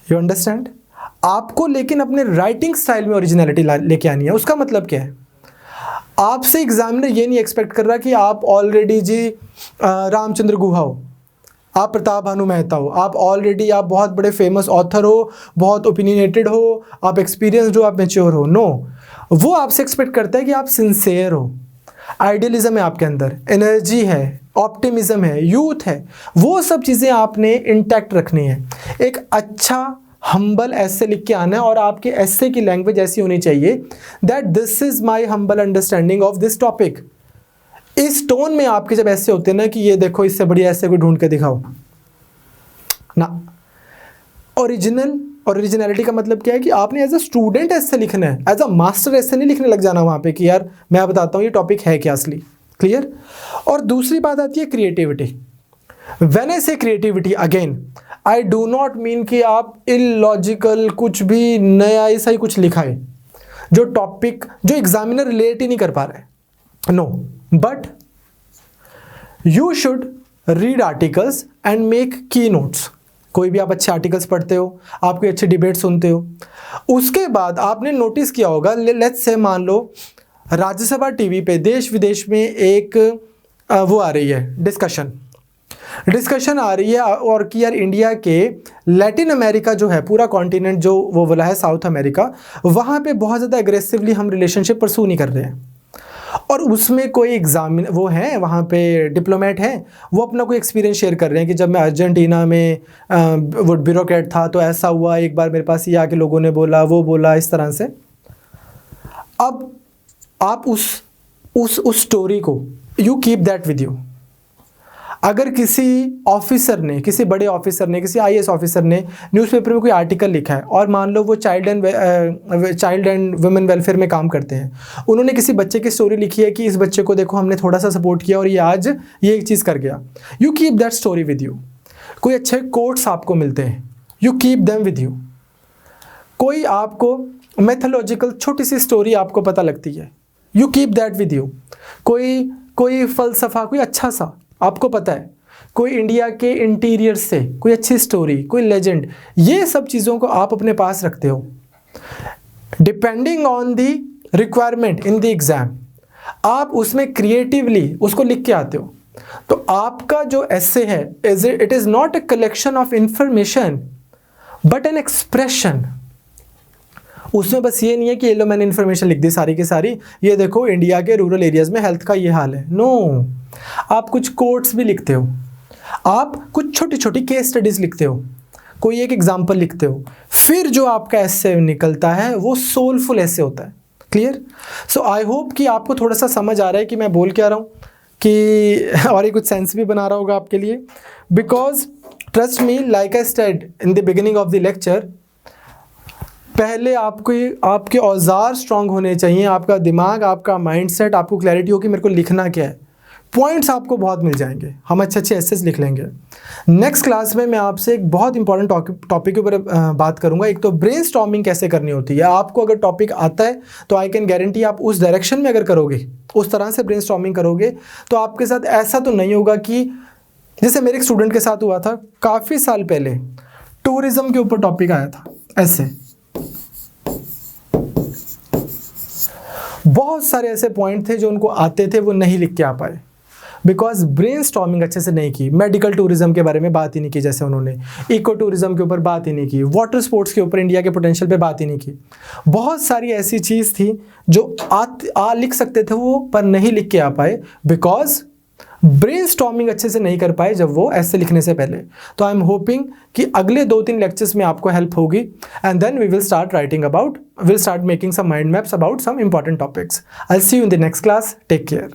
You understand? आपको लेकिन अपने राइटिंग स्टाइल में ओरिजिनलिटी लेके आनी है। उसका मतलब क्या है? आपसे एग्जामिनर ये नहीं एक्सपेक्ट कर रहा कि आप ऑलरेडी जी रामचंद्र गुहा हो, आप प्रताप भानु मेहता हो, आप ऑलरेडी आप बहुत बड़े फेमस ऑथर हो, बहुत ओपिनियनेटेड हो, आप एक्सपीरियंस्ड हो, आप मैच्योर हो। नो, वो आपसे एक्सपेक्ट करता है कि आप सिंसेयर हो, आइडियलिज्म है आपके अंदर, एनर्जी है, ऑप्टिमिज्म है, यूथ है, वो सब चीज़ें आपने इंटैक्ट रखनी है। एक अच्छा हम्बल एस्से लिख के आना है और आपके एस्से की लैंग्वेज ऐसी होनी चाहिए that this is my humble understanding of this topic. इस टोन में आपके जब ऐसे होते हैं ना कि ये देखो इससे बढ़िया ऐसे कोई ढूंढ के दिखाओ ना। ओरिजिनलिटी का मतलब क्या है कि आपने एज अ स्टूडेंट ऐसे लिखना है, एज अ मास्टर ऐसे नहीं लिखने लग जाना वहाँ पे कि यार मैं बताता हूँ ये टॉपिक है क्या असली। क्लियर? और दूसरी बात आती है क्रिएटिविटी। व्हेन आई से creativity, again I do not mean कि आप इलॉजिकल कुछ भी नया ऐसा ही कुछ लिखा है जो टॉपिक जो एग्जामिनर रिलेट ही नहीं कर पा रहा है। No, but you should read articles and make key notes. कोई भी आप अच्छे आर्टिकल्स पढ़ते हो, आप कोई अच्छे डिबेट सुनते हो, उसके बाद आपने नोटिस किया होगा, लेट्स से मान लो राज्यसभा टीवी पे देश विदेश में एक वो आ रही है डिस्कशन आ रही है, और कि यार इंडिया के लैटिन अमेरिका जो है, पूरा कॉन्टिनेंट जो वो वाला है साउथ अमेरिका, वहाँ पे बहुत ज़्यादा एग्रेसिवली हम रिलेशनशिप परसू नहीं कर रहे हैं। और उसमें कोई वो हैं वहाँ पे डिप्लोमेट हैं, वो अपना कोई एक्सपीरियंस शेयर कर रहे हैं कि जब मैं अर्जेंटीना में वो ब्यूरोक्रेट था तो ऐसा हुआ, एक बार मेरे पास ये आके लोगों ने बोला, वो बोला, इस तरह से। अब आप उस स्टोरी को you keep that with you. अगर किसी ऑफिसर ने, किसी बड़े ऑफिसर ने, किसी आईएएस ऑफिसर ने न्यूज़पेपर में कोई आर्टिकल लिखा है, और मान लो वो चाइल्ड एंड वुमेन वेलफेयर में काम करते हैं, उन्होंने किसी बच्चे की स्टोरी लिखी है कि इस बच्चे को देखो हमने थोड़ा सा सपोर्ट किया और ये आज ये एक चीज़ कर गया, you keep that story with you. कोई अच्छे कोट्स आपको मिलते हैं, you keep them with you. कोई आपको मैथोलॉजिकल छोटी सी स्टोरी आपको पता लगती है, you keep that with you. कोई फलसफा, कोई अच्छा सा आपको पता है, कोई इंडिया के इंटीरियर से कोई अच्छी स्टोरी, कोई लेजेंड, ये सब चीज़ों को आप अपने पास रखते हो। Depending on the requirement in the exam, आप उसमें क्रिएटिवली उसको लिख के आते हो। तो आपका जो एसे है, it is not a collection of information but an expression. उसमें बस ये नहीं है कि ये लो मैंने इन्फॉर्मेशन लिख दी सारी की सारी, ये देखो इंडिया के रूरल एरियाज़ में हेल्थ का ये हाल है। नो, आप कुछ कोट्स भी लिखते हो, आप कुछ छोटी छोटी केस स्टडीज़ लिखते हो, कोई एक एग्जाम्पल लिखते हो, फिर जो आपका एसे निकलता है वो सोलफुल एसे होता है। क्लियर? सो आई होप कि आपको थोड़ा सा समझ आ रहा है कि मैं बोल क्या रहा हूँ, कि और ये कुछ सेंस भी बना रहा होगा आपके लिए। Because trust me, like I said in the beginning of the lecture, पहले आपके औजार स्ट्रांग होने चाहिए, आपका दिमाग, आपका माइंडसेट, आपको क्लैरिटी हो कि मेरे को लिखना क्या है। पॉइंट्स आपको बहुत मिल जाएंगे, हम अच्छे अच्छे एसेस लिख लेंगे। नेक्स्ट क्लास में मैं आपसे एक बहुत इंपॉर्टेंट टॉपिक के ऊपर बात करूंगा। एक तो ब्रेनस्टॉर्मिंग कैसे करनी होती है। आपको अगर टॉपिक आता है तो आई कैन गारंटी आप उस डायरेक्शन में अगर करोगे, उस तरह से ब्रेनस्टॉर्मिंग करोगे, तो आपके साथ ऐसा तो नहीं होगा कि जैसे मेरे एक स्टूडेंट के साथ हुआ था काफ़ी साल पहले, टूरिज्म के ऊपर टॉपिक आया था, ऐसे बहुत सारे ऐसे पॉइंट थे जो उनको आते थे, वो नहीं लिख के आ पाए बिकॉज ब्रेनस्टॉर्मिंग अच्छे से नहीं की। मेडिकल टूरिज्म के बारे में बात ही नहीं की, जैसे उन्होंने इको टूरिज्म के ऊपर बात ही नहीं की, वाटर स्पोर्ट्स के ऊपर इंडिया के पोटेंशियल पे बात ही नहीं की। बहुत सारी ऐसी चीज़ थी जो लिख सकते थे वो, पर नहीं लिख के आ पाए बिकॉज ब्रेनस्टॉर्मिंग अच्छे से नहीं कर पाए जब वो ऐसे लिखने से पहले। तो आई एम होपिंग कि अगले 2-3 लेक्चर्स में आपको हेल्प होगी, and then we will start making some mind maps about some important topics. I will see you in the next class. Take care.